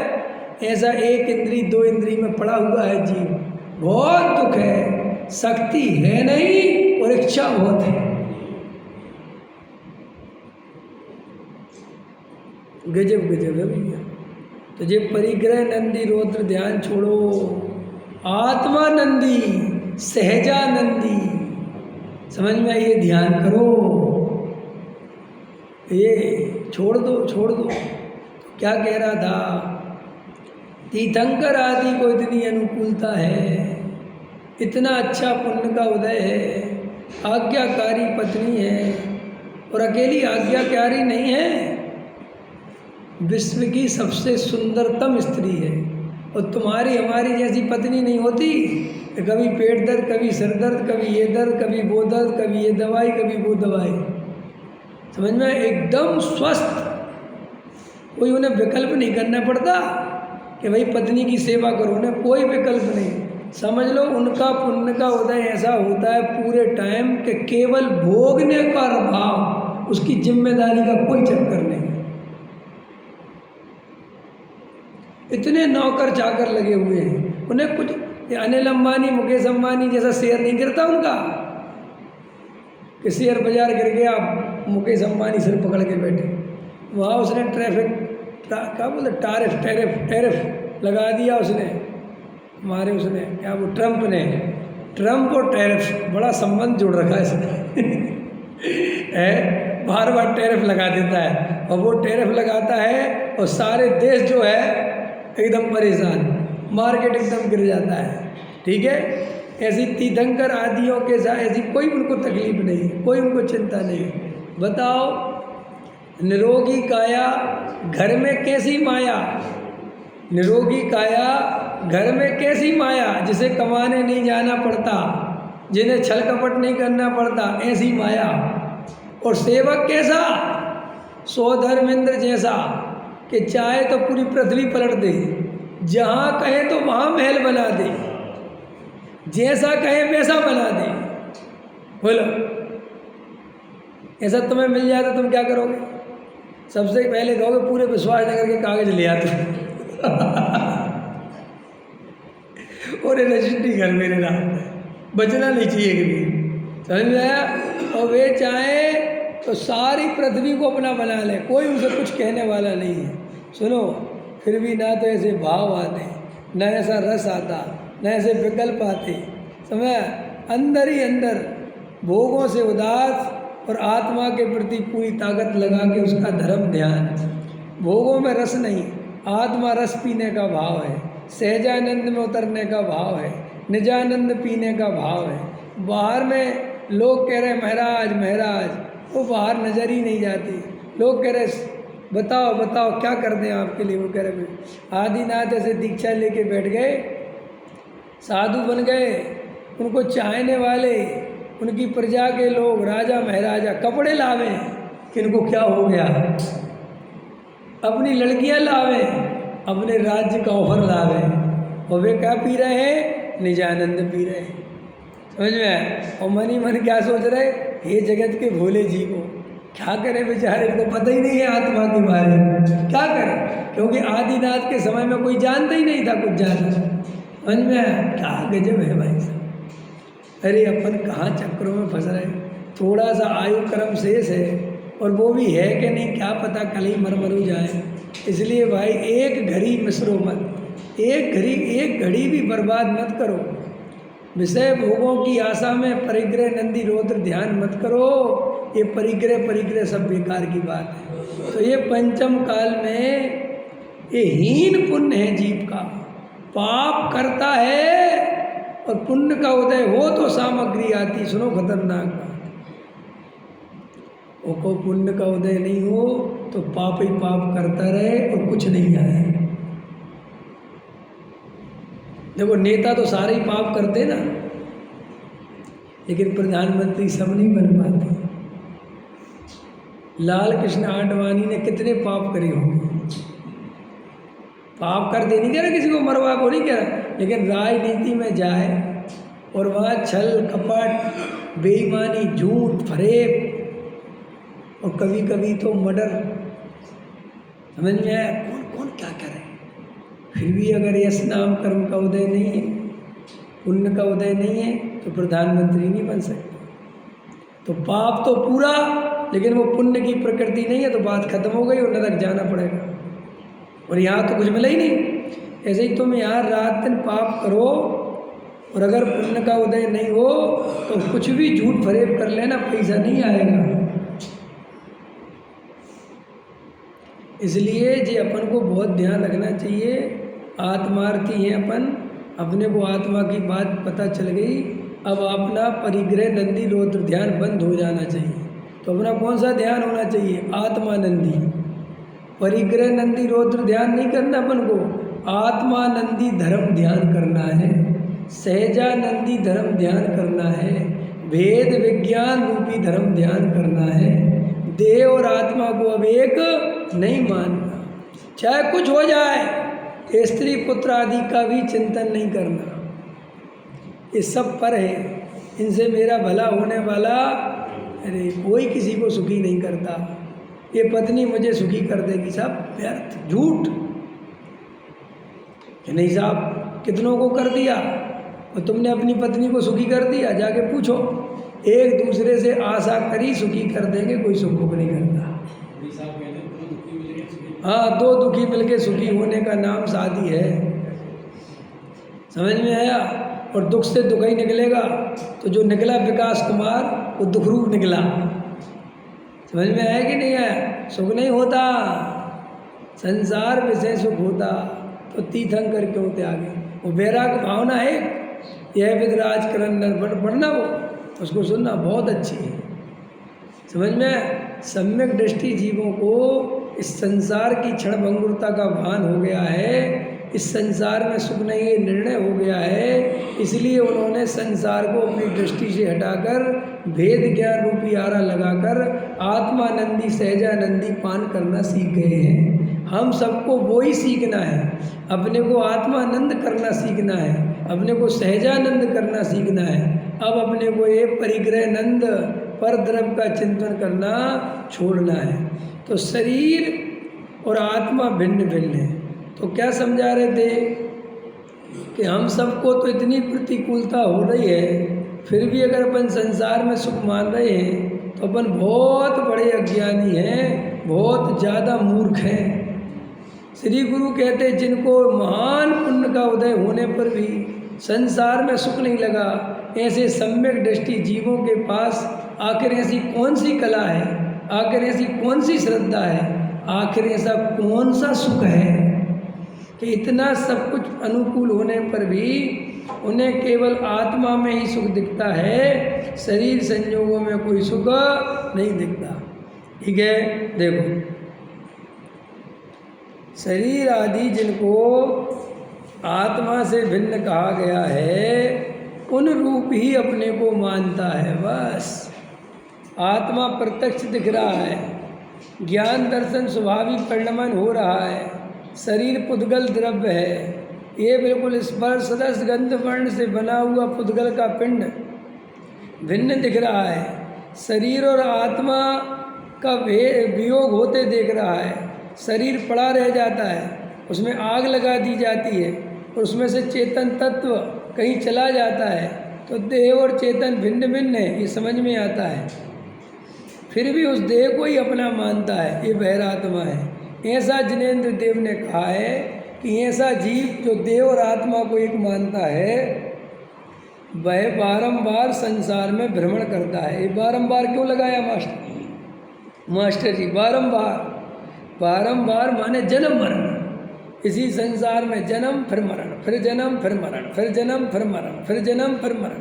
ऐसा एक इंद्री 2 इंद्री में पड़ा हुआ है जीव, बहुत दुख है, शक्ति है नहीं और इच्छा बहुत है। गजब गजब है भैया। तो ये परिग्रह नंदी रौद्र ध्यान छोड़ो, आत्मानंदी सहजानंदी, समझ में आई? ये ध्यान करो, ये छोड़ दो छोड़ दो। क्या कह रहा था? तीर्थंकर आदि को इतनी अनुकूलता है, इतना अच्छा पुण्य का उदय है, आज्ञाकारी पत्नी है, और अकेली आज्ञाकारी नहीं है, विश्व की सबसे सुंदरतम स्त्री है। और तुम्हारी हमारी जैसी पत्नी नहीं होती, कभी पेट दर्द, कभी सिर दर्द, कभी ये दर्द, कभी वो दर्द, कभी ये दवाई, कभी वो दवाई, समझ में? एकदम स्वस्थ, कोई उन्हें विकल्प नहीं करना पड़ता कि भाई पत्नी की सेवा करो, उन्हें कोई विकल्प नहीं, समझ लो उनका पुण्य का उदय ऐसा होता है पूरे टाइम कि केवल भोगने का भाव, उसकी जिम्मेदारी का कोई चक्कर नहीं। इतने नौकर चाकर लगे हुए हैं, उन्हें कुछ, अनिल अंबानी मुकेश अंबानी जैसा शेयर नहीं गिरता उनका कि शेयर बाजार गिर गया, मुकेश अंबानी सिर पकड़ के बैठे। वहाँ उसने क्या बोलते टैरिफ लगा दिया उसने, हमारे उसने क्या वो ट्रम्प और टैरिफ बड़ा संबंध जोड़ रखा है इसने है, बार बार टैरिफ लगा देता है, और वो टैरिफ लगाता है और सारे देश जो है एकदम परेशान, मार्केट एकदम गिर जाता है। ठीक है, ऐसी तीर्थंकर आदियों के साथ ऐसी कोई उनको तकलीफ नहीं है, कोई उनको चिंता नहीं है। बताओ, निरोगी काया घर में कैसी माया, निरोगी काया घर में कैसी माया, जिसे कमाने नहीं जाना पड़ता, जिन्हें छल कपट नहीं करना पड़ता, ऐसी माया। और सेवक कैसा, सौधर्मेंद्र जैसा कि चाहे तो पूरी पृथ्वी पलट दे, जहाँ कहे तो वहाँ महल बना दे, जैसा कहे वैसा बना दे। बोलो, ऐसा तुम्हें मिल जाए तो तुम क्या करोगे? सबसे पहले कहोगे पूरे विश्वास नगर के कागज ले आते और रजिस्ट्री घर मेरे नाम है, बचना नहीं चाहिए कभी, समझ में आया? और वे चाहे तो सारी पृथ्वी को अपना बना ले, कोई उसे कुछ कहने वाला नहीं है। सुनो, फिर भी ना तो ऐसे भाव आते, ना ऐसा रस आता, ना ऐसे विकल्प आते, समझ? अंदर ही अंदर भोगों से उदास और आत्मा के प्रति पूरी ताकत लगा के उसका धर्म ध्यान। भोगों में रस नहीं, आत्मा रस पीने का भाव है, सहजानंद में उतरने का भाव है, निजानंद पीने का भाव है। बाहर में लोग कह रहे महाराज महाराज, वो बाहर नजर ही नहीं जाती। लोग कह रहे बताओ बताओ क्या कर दें आपके लिए, वो कह रहे आदिनाथ ऐसे दीक्षा लेके बैठ गए, साधु बन गए, उनको चाहने वाले, उनकी प्रजा के लोग, राजा महाराजा कपड़े लावे कि इनको क्या हो गया, अपनी लड़कियां लावे, अपने राज्य का ऑफर लावे, और वे क्या पी रहे हैं? निजानंद पी रहे हैं, समझ में? और मन ही मन क्या सोच रहे? हे जगत के भोले जी को क्या करें, बेचारे को पता ही नहीं है आत्मा के बारे में, क्या करें? क्योंकि आदिनाथ के समय में कोई जानता ही नहीं था कुछ जाना, समझ में? क्या गजब है भाई साहब। अरे अपन कहाँ चक्रों में फंस रहे, थोड़ा सा आयु कर्म शेष है, और वो भी है कि नहीं क्या पता, कल ही मर जाए। इसलिए भाई एक घड़ी मिसरो मत, एक घड़ी भी बर्बाद मत करो। विषय भोगों की आशा में परिग्रह नंदी रौद्र ध्यान मत करो, ये परिग्रह सब बेकार की बात है। तो ये पंचम काल में ये हीन पुण्य है जीव का, पाप करता है और पुण्य का उदय हो तो सामग्री आती। सुनो खतरनाक बात, को पुण्य का उदय नहीं हो तो पाप ही पाप करता रहे और कुछ नहीं आए। देखो नेता तो सारे ही पाप करते ना, लेकिन प्रधानमंत्री सब नहीं बन पाते। लाल कृष्ण आडवाणी ने कितने पाप करे होंगे, पाप कर दे, नहीं कह रहा किसी को मरवा को, नहीं कह रहा, लेकिन राजनीति में जाए और वहाँ छल कपट बेईमानी झूठ फरेब और कभी कभी तो मर्डर, समझ में आया? कौन कौन क्या करे। फिर भी अगर यश नाम कर्म का उदय नहीं है, पुण्य का उदय नहीं है, तो प्रधानमंत्री नहीं बन सकते। तो पाप तो पूरा, लेकिन वो पुण्य की प्रकृति नहीं है, तो बात खत्म हो गई और नरक जाना पड़ेगा। और यहाँ तो कुछ मिला ही नहीं। ऐसे ही तुम यहाँ रात दिन पाप करो और अगर पुण्य का उदय नहीं हो तो कुछ भी झूठ फरेब कर लेना, पैसा नहीं आएगा। इसलिए जी अपन को बहुत ध्यान रखना चाहिए। आत्मार्थी हैं अपन, अपने को आत्मा की बात पता चल गई, अब अपना परिग्रह नंदी रौद्र ध्यान बंद हो जाना चाहिए। तो अपना कौन सा ध्यान होना चाहिए? आत्मानंदी। परिग्रह नंदी रौद्र ध्यान नहीं करना अपन को, आत्मानंदी धर्म ध्यान करना है, सहजानंदी धर्म ध्यान करना है, भेद विज्ञान रूपी धर्म ध्यान करना है। देह और आत्मा को अब एक नहीं मानना, चाहे कुछ हो जाए। स्त्री पुत्र आदि का भी चिंतन नहीं करना, ये सब पर है, इनसे मेरा भला होने वाला, अरे कोई किसी को सुखी नहीं करता। ये पत्नी मुझे सुखी कर देगी, सब व्यर्थ, झूठ। कि नहीं साहब, कितनों को कर दिया और तुमने अपनी पत्नी को सुखी कर दिया? जाके पूछो, एक दूसरे से आशा करी सुखी कर देंगे, कोई सुख को नहीं करता। हाँ, दो दुखी मिलके सुखी होने का नाम शादी है। समझ में आया? और दुख से दुख ही निकलेगा, तो जो निकला विकास कुमार वो दुखरूप निकला। समझ में आया कि नहीं आया? सुख नहीं होता, संसार विषय सुख होता तो तीर्थंकर क्यों त्यागे? वो वैराग भावना है, यह विदराज करन पढ़ना, वो उसको सुनना बहुत अच्छी है। समझ में? सम्यक दृष्टि जीवों को इस संसार की क्षणभंगुरता का भान हो गया है, इस संसार में सुख नहीं, ये निर्णय हो गया है। इसलिए उन्होंने संसार को अपनी दृष्टि से हटाकर भेद ज्ञान रूपी आरा लगाकर आत्मानंदी सहजानंदी पान करना सीख गए हैं। हम सबको वो ही सीखना है, अपने को आत्मानंद करना सीखना है, अपने को सहजानंद करना सीखना है। अब अपने को ये परिग्रहनंद पर द्रव्य का चिंतन करना छोड़ना है। तो शरीर और आत्मा भिन्न भिन्न है। तो क्या समझा रहे थे कि हम सबको तो इतनी प्रतिकूलता हो रही है, फिर भी अगर अपन संसार में सुख मान रहे हैं तो अपन बहुत बड़े अज्ञानी हैं, बहुत ज़्यादा मूर्ख हैं। श्री गुरु कहते जिनको महान पुण्य का उदय होने पर भी संसार में सुख नहीं लगा, ऐसे सम्यक दृष्टि जीवों के पास आखिर ऐसी कौन सी कला है, आखिर ऐसी कौन सी श्रद्धा है, आखिर ऐसा कौन सा सुख है कि इतना सब कुछ अनुकूल होने पर भी उन्हें केवल आत्मा में ही सुख दिखता है, शरीर संयोगों में कोई सुख नहीं दिखता। ठीक है, देखो, शरीर आदि जिनको आत्मा से भिन्न कहा गया है, उन रूप ही अपने को मानता है। बस आत्मा प्रत्यक्ष दिख रहा है, ज्ञान दर्शन स्वाभाविक परिणमन हो रहा है, शरीर पुद्गल द्रव्य है, ये बिल्कुल स्पर्श रस गंध वर्ण से बना हुआ पुद्गल का पिंड भिन्न दिख रहा है। शरीर और आत्मा का वियोग होते देख रहा है, शरीर पड़ा रह जाता है, उसमें आग लगा दी जाती है और उसमें से चेतन तत्व कहीं चला जाता है, तो देह और चेतन भिन्न भिन्न है, ये समझ में आता है। फिर भी उस देह को ही अपना मानता है, ये बहिरात्मा है। ऐसा जिनेंद्र देव ने कहा है कि ऐसा जीव जो देह और आत्मा को एक मानता है, वह बारंबार संसार में भ्रमण करता है। ये बारंबार क्यों लगाया मास्टर जी? बारंबार माने जन्म मरण, इसी संसार में जन्म फिर मरण, फिर जन्म फिर मरण, फिर जन्म फिर मरण, फिर जन्म फिर मरण।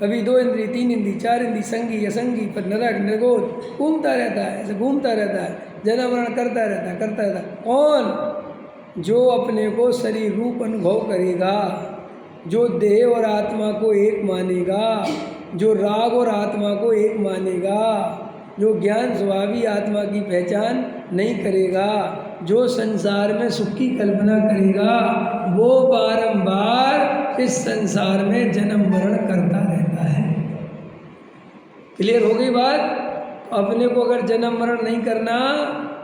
कभी 2 इंद्री 3 इंद्री 4 इंद्री संगी असंगी, पर नरक निर्गोद घूमता रहता है, ऐसे घूमता रहता है, जन्म मरण करता रहता है। कौन? जो अपने को शरीर रूप अनुभव करेगा, जो देह और आत्मा को एक मानेगा, जो राग और आत्मा को एक मानेगा, जो ज्ञान स्वभावी आत्मा की पहचान नहीं करेगा, जो संसार में सुख की कल्पना करेगा, वो बारंबार इस संसार में जन्म मरण करता रहता है। क्लियर हो गई बात? अपने को अगर जन्म मरण नहीं करना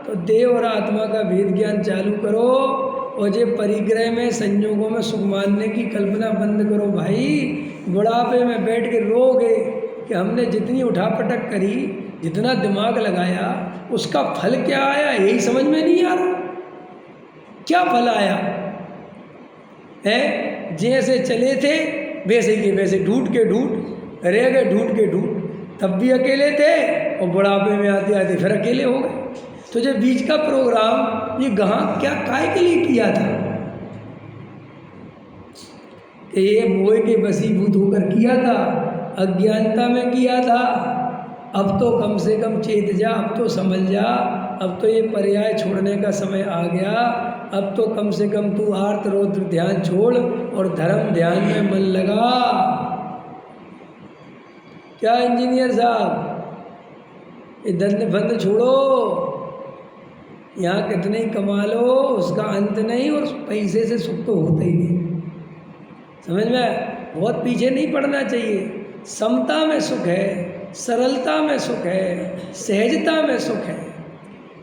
तो देह और आत्मा का भेद ज्ञान चालू करो और ये परिग्रह में संयोगों में सुख मानने की कल्पना बंद करो। भाई बुढ़ापे में बैठ के रोगे कि हमने जितनी उठापटक करी, जितना दिमाग लगाया, उसका फल क्या आया, यही समझ में नहीं आ रहा। क्या फल आया है? जैसे चले थे वैसे के वैसे ढूंढ के ढूंढ रह गए, ढूंढ के ढूंढ, तब भी अकेले थे और बुढ़ापे में आते आते फिर अकेले हो गए। तो जो बीच का प्रोग्राम ये कहाँ क्या काय के लिए किया था? ये मोह के वशीभूत होकर किया था, अज्ञानता में किया था। अब तो कम से कम चेत जा, अब तो समझ जा, अब तो ये पर्याय छोड़ने का समय आ गया। अब तो कम से कम तू आर्त रौद्र ध्यान छोड़ और धर्म ध्यान में मन लगा। क्या इंजीनियर साहब, ये दंड बंद छोड़ो, यहाँ कितने ही कमा लो उसका अंत नहीं, और पैसे से सुख तो होता ही नहीं। समझ में? बहुत पीछे नहीं पड़ना चाहिए। समता में सुख है, सरलता में सुख है, सहजता में सुख है।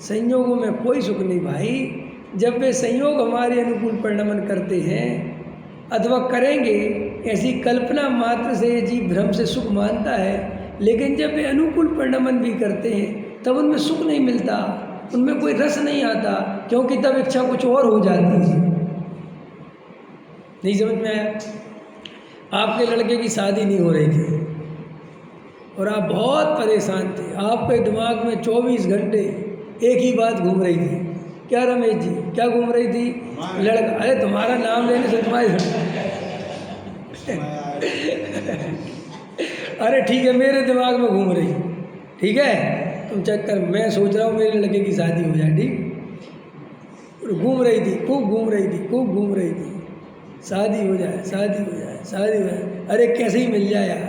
संयोगों में कोई सुख नहीं भाई। जब वे संयोग हमारे अनुकूल परिणमन करते हैं अथवा करेंगे, ऐसी कल्पना मात्र से ये जीव भ्रम से सुख मानता है, लेकिन जब वे अनुकूल परिणमन भी करते हैं तब उनमें सुख नहीं मिलता, उनमें कोई रस नहीं आता, क्योंकि तब इच्छा कुछ और हो जाती है। नहीं समझ में आया? आपके लड़के की शादी नहीं हो रही थी और आप बहुत परेशान थे। आपके दिमाग में 24 घंटे एक ही बात घूम रही थी। क्या रमेश जी, क्या घूम रही थी? लड़का। अरे तुम्हारा नाम लेने से तुम्हारी अरे ठीक है, मेरे दिमाग में घूम रही, ठीक है, तुम चेक कर। मैं सोच रहा हूँ मेरे लड़के की शादी हो जाए, ठीक। और घूम रही थी, खूब घूम रही थी, खूब घूम रही थी, शादी हो जाए, शादी हो जाए, शादी हो जाए। अरे कैसे ही मिल जाए यार,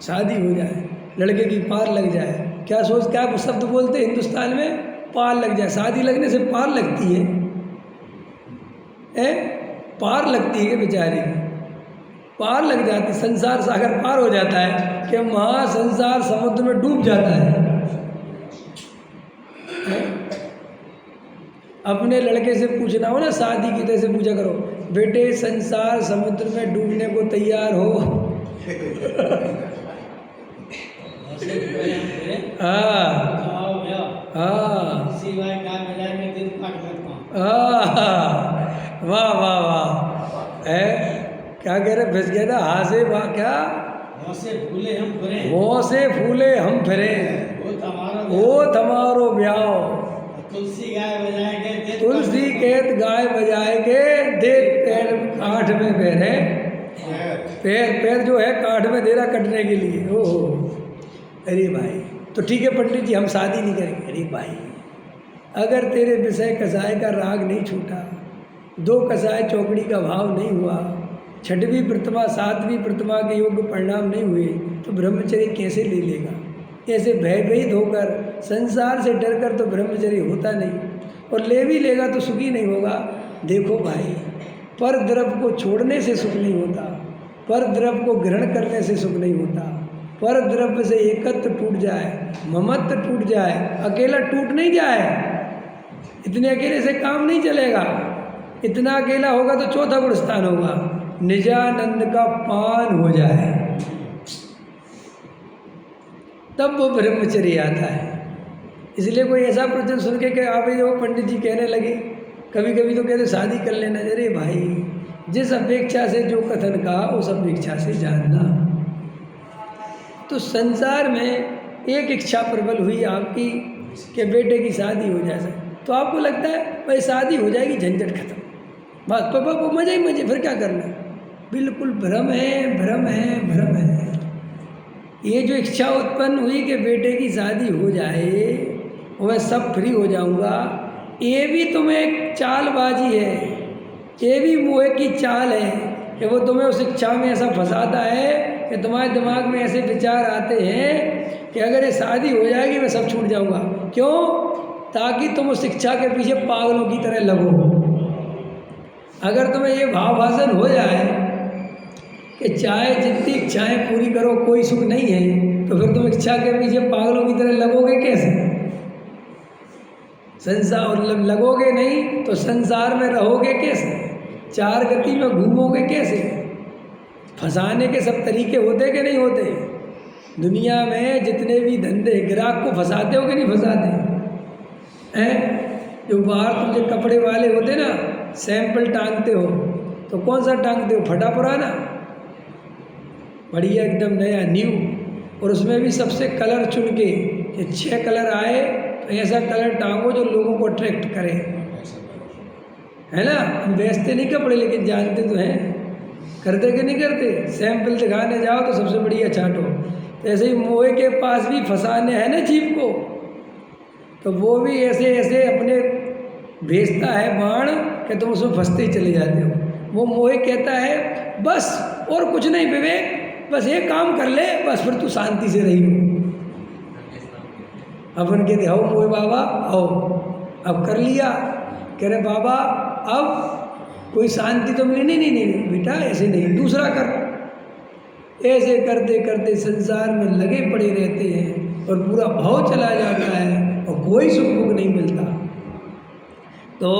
शादी हो जाए, लड़के की पार लग जाए। क्या सोच, क्या शब्द बोलते हैं हिंदुस्तान में? पार लग जाए। शादी लगने से पार लगती है? पार लगती है बेचारी की, पार लग जाती। संसार सागर पार हो जाता है कि महासंसार समुद्र में डूब जाता है। अपने लड़के से पूछना हो ना, शादी की तरह से पूछा करो, बेटे संसार समुद्र में डूबने को तैयार हो? वाह वाह वाह। क्या कह रहे? फिस गया था। हाँ से वाह, क्या? हों से फूले हम फिरे, हों से फूले हम फिरे, ओ तमारो ब्याह, तुलसी गाय बजाएगे, तुलसी कहत गाय बजाएगे, देख पैर काठ में पैर है, पैर पैर जो है काठ में दे रहा कटने के लिए। ओहो, अरे भाई तो ठीक है पंडित जी, हम शादी नहीं करेंगे। अरे भाई, अगर तेरे विषय कसाय का राग नहीं छूटा, 2 कसाय चौकड़ी का भाव नहीं हुआ, 6वीं प्रतिमा 7वीं प्रतिमा के योग्य परिणाम नहीं हुए, तो ब्रह्मचर्य कैसे ले लेगा? ऐसे भयभीत होकर, संसार से डर कर तो ब्रह्मचर्य होता नहीं, और ले भी लेगा तो सुखी नहीं होगा। देखो भाई, पर द्रव्य को छोड़ने से सुख नहीं होता, पर द्रव्य को ग्रहण करने से सुख नहीं होता। पर द्रव्य से एकत्व टूट जाए, ममत्व टूट जाए, अकेला टूट नहीं जाए, इतने अकेले से काम नहीं चलेगा। इतना अकेला होगा तो चौथा गुण स्थान होगा, निजानंद का पान हो जाए, तब वो ब्रह्मचर्य आता है। इसलिए कोई ऐसा प्रश्न सुन के कि आप वो पंडित जी कहने लगे, कभी कभी तो कहते शादी कर लेना। अरे भाई, जिस अपेक्षा से जो कथन कहा उस अपेक्षा से जानना। तो संसार में एक इच्छा प्रबल हुई आपकी कि बेटे की शादी हो जाए, तो आपको लगता है भाई शादी हो जाएगी, झंझट खत्म, बस पापा को मजे ही मजे, फिर क्या करना। बिल्कुल भ्रम है, भ्रम है, भ्रम है। ये जो इच्छा उत्पन्न हुई कि बेटे की शादी हो जाए और मैं सब फ्री हो जाऊंगा, ये भी तुम्हें एक चालबाजी है, ये भी मोह की चाल है कि वो तुम्हें उस इच्छा में ऐसा फंसाता है कि तुम्हारे दिमाग में ऐसे विचार आते हैं कि अगर ये शादी हो जाएगी मैं सब छूट जाऊंगा। क्यों? ताकि तुम उस इच्छा के पीछे पागलों की तरह लगो। अगर तुम्हें ये भाव भाषण हो जाए कि चाहे जितनी इच्छाएं पूरी करो कोई सुख नहीं है, तो फिर तुम इच्छा के पीछे पागलों की तरह लगोगे कैसे? संसार लगोगे नहीं तो संसार में रहोगे कैसे? 4 गति में घूमोगे कैसे? फंसाने के सब तरीके होते कि नहीं होते? दुनिया में जितने भी धंधे, ग्राहक को फंसाते हो कि नहीं फंसाते हैं? जो बाहर तुम जो कपड़े वाले होते ना, सैंपल टांगते हो, तो कौन सा टांगते हो? फटा पुराना, बढ़िया एकदम नया न्यू, और उसमें भी सबसे कलर चुन के 6 कलर आए तो ऐसा कलर टांगो जो लोगों को अट्रैक्ट करे, है ना। हम बेचते नहीं कपड़े, लेकिन जानते तो हैं, करते कि नहीं करते? सैंपल दिखाने जाओ तो सबसे बढ़िया छांटो। तो ऐसे ही मोह के पास भी फंसाने हैं ना जीव को, तो वो भी ऐसे ऐसे अपने भेजता है बाण कि तुम उसमें फंसते ही चले जाते हो। वो मोह कहता है बस और कुछ नहीं विवेक, बस ये काम कर ले, बस फिर तू शांति से रही हो। अपन कहते आओ मोह बाबा आओ, अब कर लिया, कह रहे बाबा अब कोई शांति तो मिली। नहीं नहीं नहीं बेटा ऐसे नहीं, दूसरा कर। ऐसे करते करते संसार में लगे पड़े रहते हैं और पूरा भाव चला जाता है और कोई सुख दुख नहीं मिलता। तो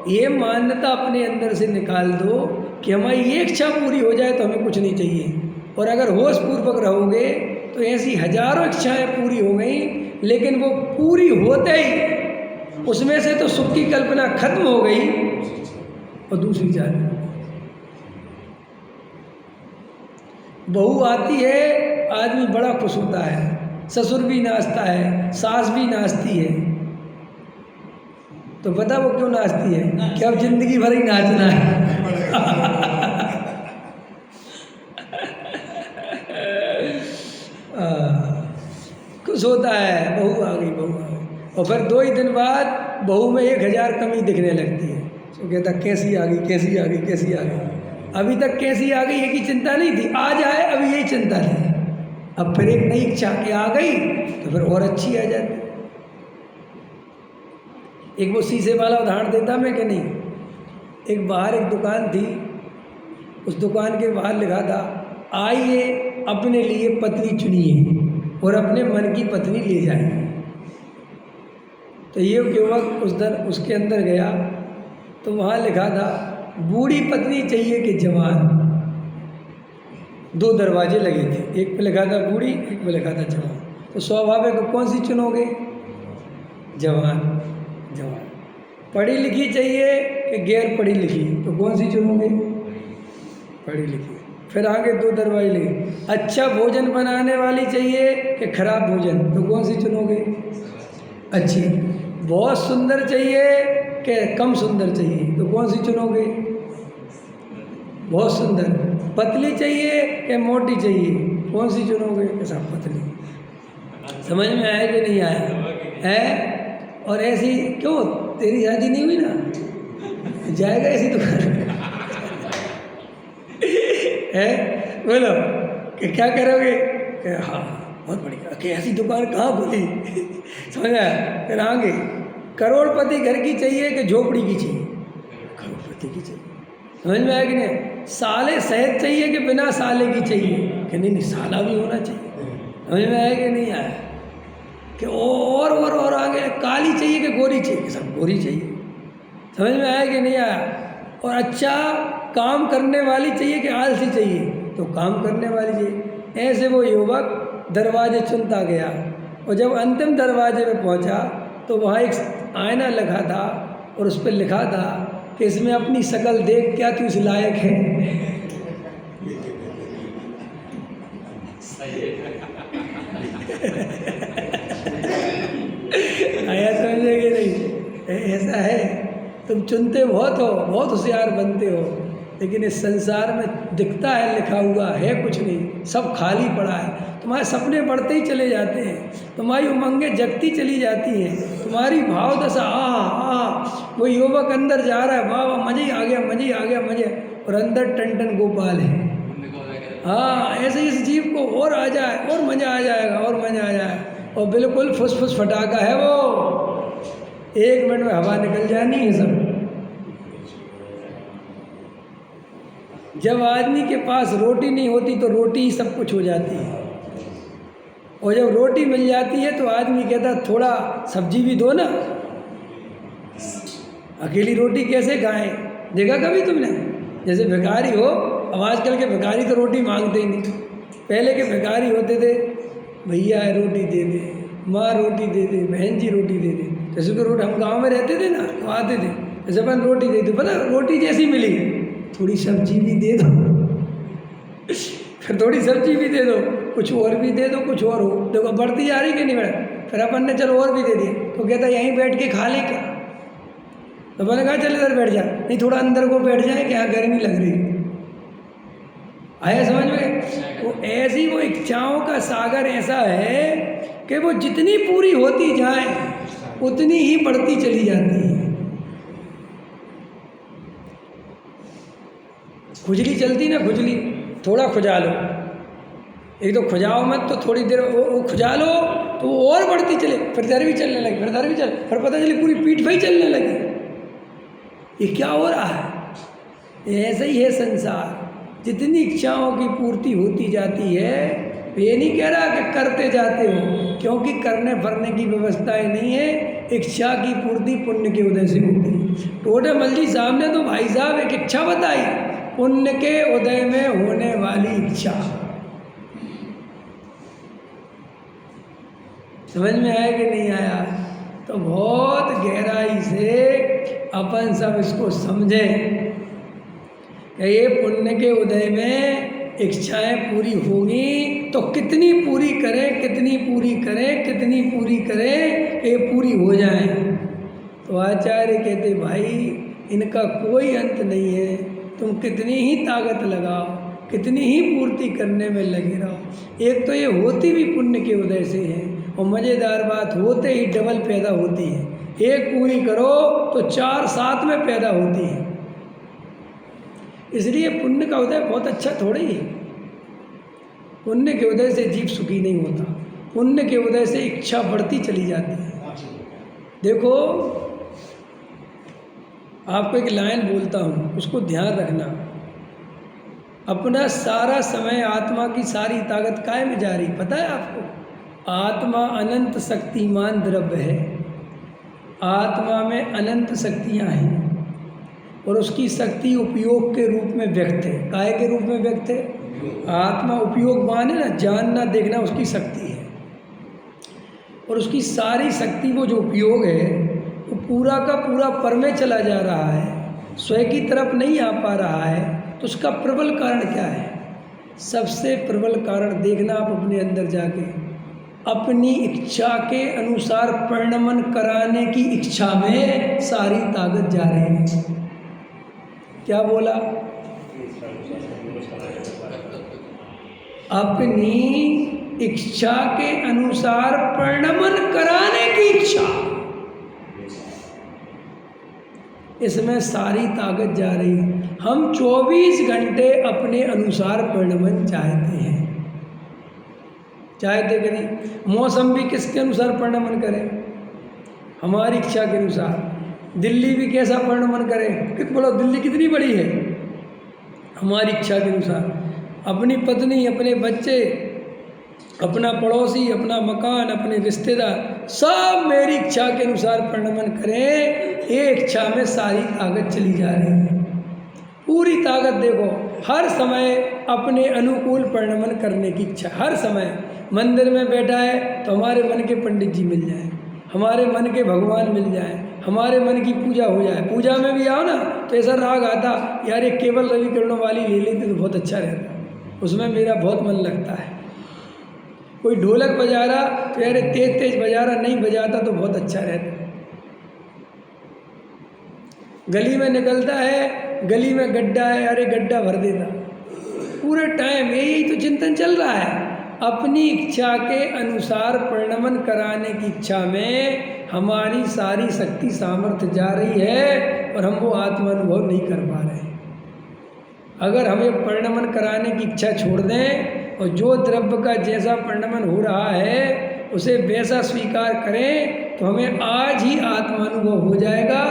ये मान्यता अपने अंदर से निकाल दो कि हमारी ये इच्छा पूरी हो जाए तो हमें कुछ नहीं चाहिए। और अगर होश पूर्वक रहोगे तो ऐसी हजारों इच्छाएं पूरी हो गई, लेकिन वो पूरी होते ही उसमें से तो सुख की कल्पना खत्म हो गई और दूसरी चालू। बहू आती है, आदमी बड़ा खुश होता है, ससुर भी नाचता है, सास भी नाचती है। तो पता वो क्यों नाचती है? कि अब जिंदगी भर ही नाचना है। खुश होता है, बहू आ गई, बहू आ गई। और फिर 2 ही दिन बाद बहू में 1000 कमी दिखने लगती है। तो कहता कैसी आ गई, कैसी आ गई, कैसी आ गई। अभी तक कैसी आ गई एक ही चिंता नहीं थी, आ जाए अभी यही चिंता थी। अब फिर एक नई इच्छा के आ गई तो फिर और अच्छी आ जाती। एक वो शीशे वाला उदाहरण देता मैं कि नहीं, एक बाहर एक दुकान थी, उस दुकान के बाहर लिखा था आइए अपने लिए पत्नी चुनिए और अपने मन की पत्नी ले जाए। तो ये युवक उसके अंदर गया तो वहाँ लिखा था बूढ़ी पत्नी चाहिए कि जवान। 2 दरवाजे लगे थे, एक पे लिखा था बूढ़ी, एक पे लिखा था जवान। तो स्वाभाविक कौन सी चुनोगे? जवान। जवान। पढ़ी लिखी चाहिए कि गैर पढ़ी लिखी? तो कौन सी चुनोगे? पढ़ी लिखी। फिर आगे 2 दरवाजे लगे, अच्छा भोजन बनाने वाली चाहिए कि खराब भोजन? तो कौन सी चुनोगे? अच्छी। बहुत सुंदर चाहिए कि कम सुंदर चाहिए? तो कौन सी चुनोगे? बहुत सुंदर। पतली चाहिए कि मोटी चाहिए? कौन सी चुनोगे? ऐसा पतली। समझ में आया कि नहीं आया है? और ऐसी क्यों, तेरी शादी नहीं हुई ना, जाएगा ऐसी दुकान है? बोलो कि क्या करोगे? हाँ बहुत बढ़िया। कि ऐसी दुकान कहाँ खोली? समझ आया? फिर आगे करोड़पति घर की चाहिए कि झोपड़ी की चाहिए? करोड़पति की चाहिए। समझ में आया कि नहीं? साले शहद चाहिए कि बिना साले की चाहिए? कि नहीं साला भी होना चाहिए। समझ में आया कि नहीं आया? कि और आगे काली चाहिए कि गोरी चाहिए? कि सब गोरी चाहिए। समझ में आया कि नहीं आया? और अच्छा काम करने वाली चाहिए कि आलसी चाहिए? तो काम करने वाली चाहिए। ऐसे वो युवक दरवाजे चुनता गया और जब अंतिम दरवाजे में पहुंचा तो वहाँ एक आईना लगा था और उस पर लिखा था कि इसमें अपनी शक्ल देख क्या तू इस लायक है? आया समझेंगे नहीं? ऐसा है, तुम चुनते बहुत हो, बहुत होशियार बनते हो, लेकिन इस संसार में दिखता है लिखा हुआ है कुछ नहीं, सब खाली पड़ा है। तुम्हारे सपने बढ़ते ही चले जाते हैं, तुम्हारी उमंगें जगती चली जाती हैं, तुम्हारी भाव दशा वो युवक अंदर जा रहा है, वाह वाह मज़े ही आ गया, मज़े ही आ गया, मज़े, और अंदर टन टन गोपाल है। हाँ ऐसे इस जीव को और आ जाए और मज़ा आ जाएगा और मज़ा आ जाए, और बिल्कुल फुस फुस फटाका है वो, 1 मिनट में हवा निकल जानी है सब। जब आदमी के पास रोटी नहीं होती तो रोटी ही सब कुछ हो जाती है, और जब रोटी मिल जाती है तो आदमी कहता थोड़ा सब्जी भी दो ना। अकेली रोटी कैसे खाएं? देखा कभी तुमने? जैसे भिखारी हो, अब आजकल के भिखारी तो रोटी मांगते ही नहीं। पहले के भिखारी होते थे, भैया रोटी दे दे, माँ रोटी दे दे, बहन जी रोटी दे दे। जैसे कि रोटी, हम गांव में रहते थे ना तो आते थे, जैसे अपन रोटी दे दो, पता रोटी जैसी मिली थोड़ी सब्जी भी दे दो, फिर थोड़ी सब्जी भी दे दो, कुछ और भी दे दो, कुछ और हो, देखो बढ़ती जा रही कि नहीं बढ़। फिर अपन ने चलो और भी दे दिए, तो कहता यहीं बैठ के खा ले क्या? तो मैंने कहा चल इधर बैठ जा, नहीं थोड़ा अंदर को बैठ जाए, क्या गर्मी लग रही। आया समझ में? वो ऐसी वो इच्छाओं का सागर ऐसा है कि वो जितनी पूरी होती जाए उतनी ही बढ़ती चली जाती है। खुजली चलती ना, खुजली थोड़ा खुजा लो, एक तो खुजाओ मत, तो थोड़ी देर वो खुजा लो तो वो और बढ़ती चले, फिर इधर भी चलने लगी, फिर इधर भी चल, फिर पता चली पूरी पीठ पे ही चलने लगी। ये क्या हो रहा है? ऐसे ही है संसार। जितनी इच्छाओं की पूर्ति होती जाती है, ये नहीं कह रहा कि करते जाते हो, क्योंकि करने भरने की व्यवस्थाएं नहीं है। इच्छा की पूर्ति पुण्य के उदय से होती है। टोडेमल जी साहब ने तो भाई साहब एक इच्छा बताई, पुण्य के उदय में होने वाली इच्छा। समझ में आया कि नहीं आया? तो बहुत गहराई से अपन सब इसको समझें कि ये पुण्य के उदय में इच्छाएं पूरी होंगी तो कितनी पूरी करें, कितनी पूरी करें, कितनी पूरी करें, ये पूरी हो जाए। तो आचार्य कहते भाई इनका कोई अंत नहीं है, तुम कितनी ही ताकत लगाओ, कितनी ही पूर्ति करने में लगे रहो। एक तो ये होती भी पुण्य के उदय से है, और मज़ेदार बात होते ही डबल पैदा होती है। एक पूरी करो तो 4 साथ में पैदा होती है। इसलिए पुण्य का उदय बहुत अच्छा थोड़ा ही है। पुण्य के उदय से जीव सुखी नहीं होता, पुण्य के उदय से इच्छा बढ़ती चली जाती है। देखो आपको एक लाइन बोलता हूँ, उसको ध्यान रखना। अपना सारा समय आत्मा की सारी ताकत काय में जा रही पता है आपको? आत्मा अनंत शक्तिमान द्रव्य है। आत्मा में अनंत शक्तियाँ हैं और उसकी शक्ति उपयोग के रूप में व्यक्त है। काय के रूप में व्यक्त है? आत्मा उपयोगवान है ना, जानना देखना उसकी शक्ति है। और उसकी सारी शक्ति वो जो उपयोग है वो पूरा का पूरा पर में चला जा रहा है, स्वयं की तरफ नहीं आ पा रहा है। तो उसका प्रबल कारण क्या है? सबसे प्रबल कारण देखना आप अपने अंदर जाके, अपनी इच्छा के अनुसार परिणमन कराने की इच्छा में सारी ताकत जा रही है। क्या बोला? अपनी इच्छा के अनुसार परिणमन कराने की इच्छा, इसमें सारी ताकत जा रही है। हम 24 घंटे अपने अनुसार परिणमन चाहते हैं, चाहते कि नहीं? मौसम भी किसके अनुसार परिणमन करे? हमारी इच्छा के अनुसार। दिल्ली भी कैसा परिणमन करे? बोलो दिल्ली कितनी बड़ी है? हमारी इच्छा के अनुसार। अपनी पत्नी, अपने बच्चे, अपना पड़ोसी, अपना मकान, अपने रिश्तेदार, सब मेरी इच्छा के अनुसार परिणमन करें। ये इच्छा में सारी ताकत चली जा रही है, पूरी ताकत। देखो हर समय अपने अनुकूल परिणमन करने की इच्छा। हर समय मंदिर में बैठा है तो हमारे मन के पंडित जी मिल जाए, हमारे मन के भगवान मिल जाए, हमारे मन की पूजा हो जाए। पूजा में भी आओ ना तो ऐसा राग आता, यार ये केवल रवि किरणों वाली ले लेते तो बहुत अच्छा रहता, उसमें मेरा बहुत मन लगता है। कोई ढोलक बजा रहा तो यार तेज तेज बजा रहा, नहीं बजाता तो बहुत अच्छा रहता। गली में निकलता है, गली में गड्ढा है, अरे गड्ढा भर देता। पूरे टाइम यही तो चिंतन चल रहा है। अपनी इच्छा के अनुसार परिणमन कराने की इच्छा में हमारी सारी शक्ति सामर्थ्य जा रही है और हम वो आत्मानुभव नहीं कर पा रहे। अगर हमें परिणमन कराने की इच्छा छोड़ दें और जो द्रव्य का जैसा परिणमन हो रहा है उसे वैसा स्वीकार करें तो हमें आज ही आत्मानुभव हो जाएगा,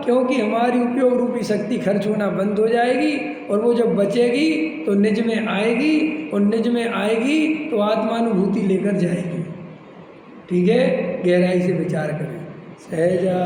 क्योंकि हमारी उपयोग रूपी शक्ति खर्च होना बंद हो जाएगी और वो जब बचेगी तो निज में आएगी, और निज में आएगी तो आत्मानुभूति लेकर जाएगी। ठीक है, गहराई से विचार करें। सहजा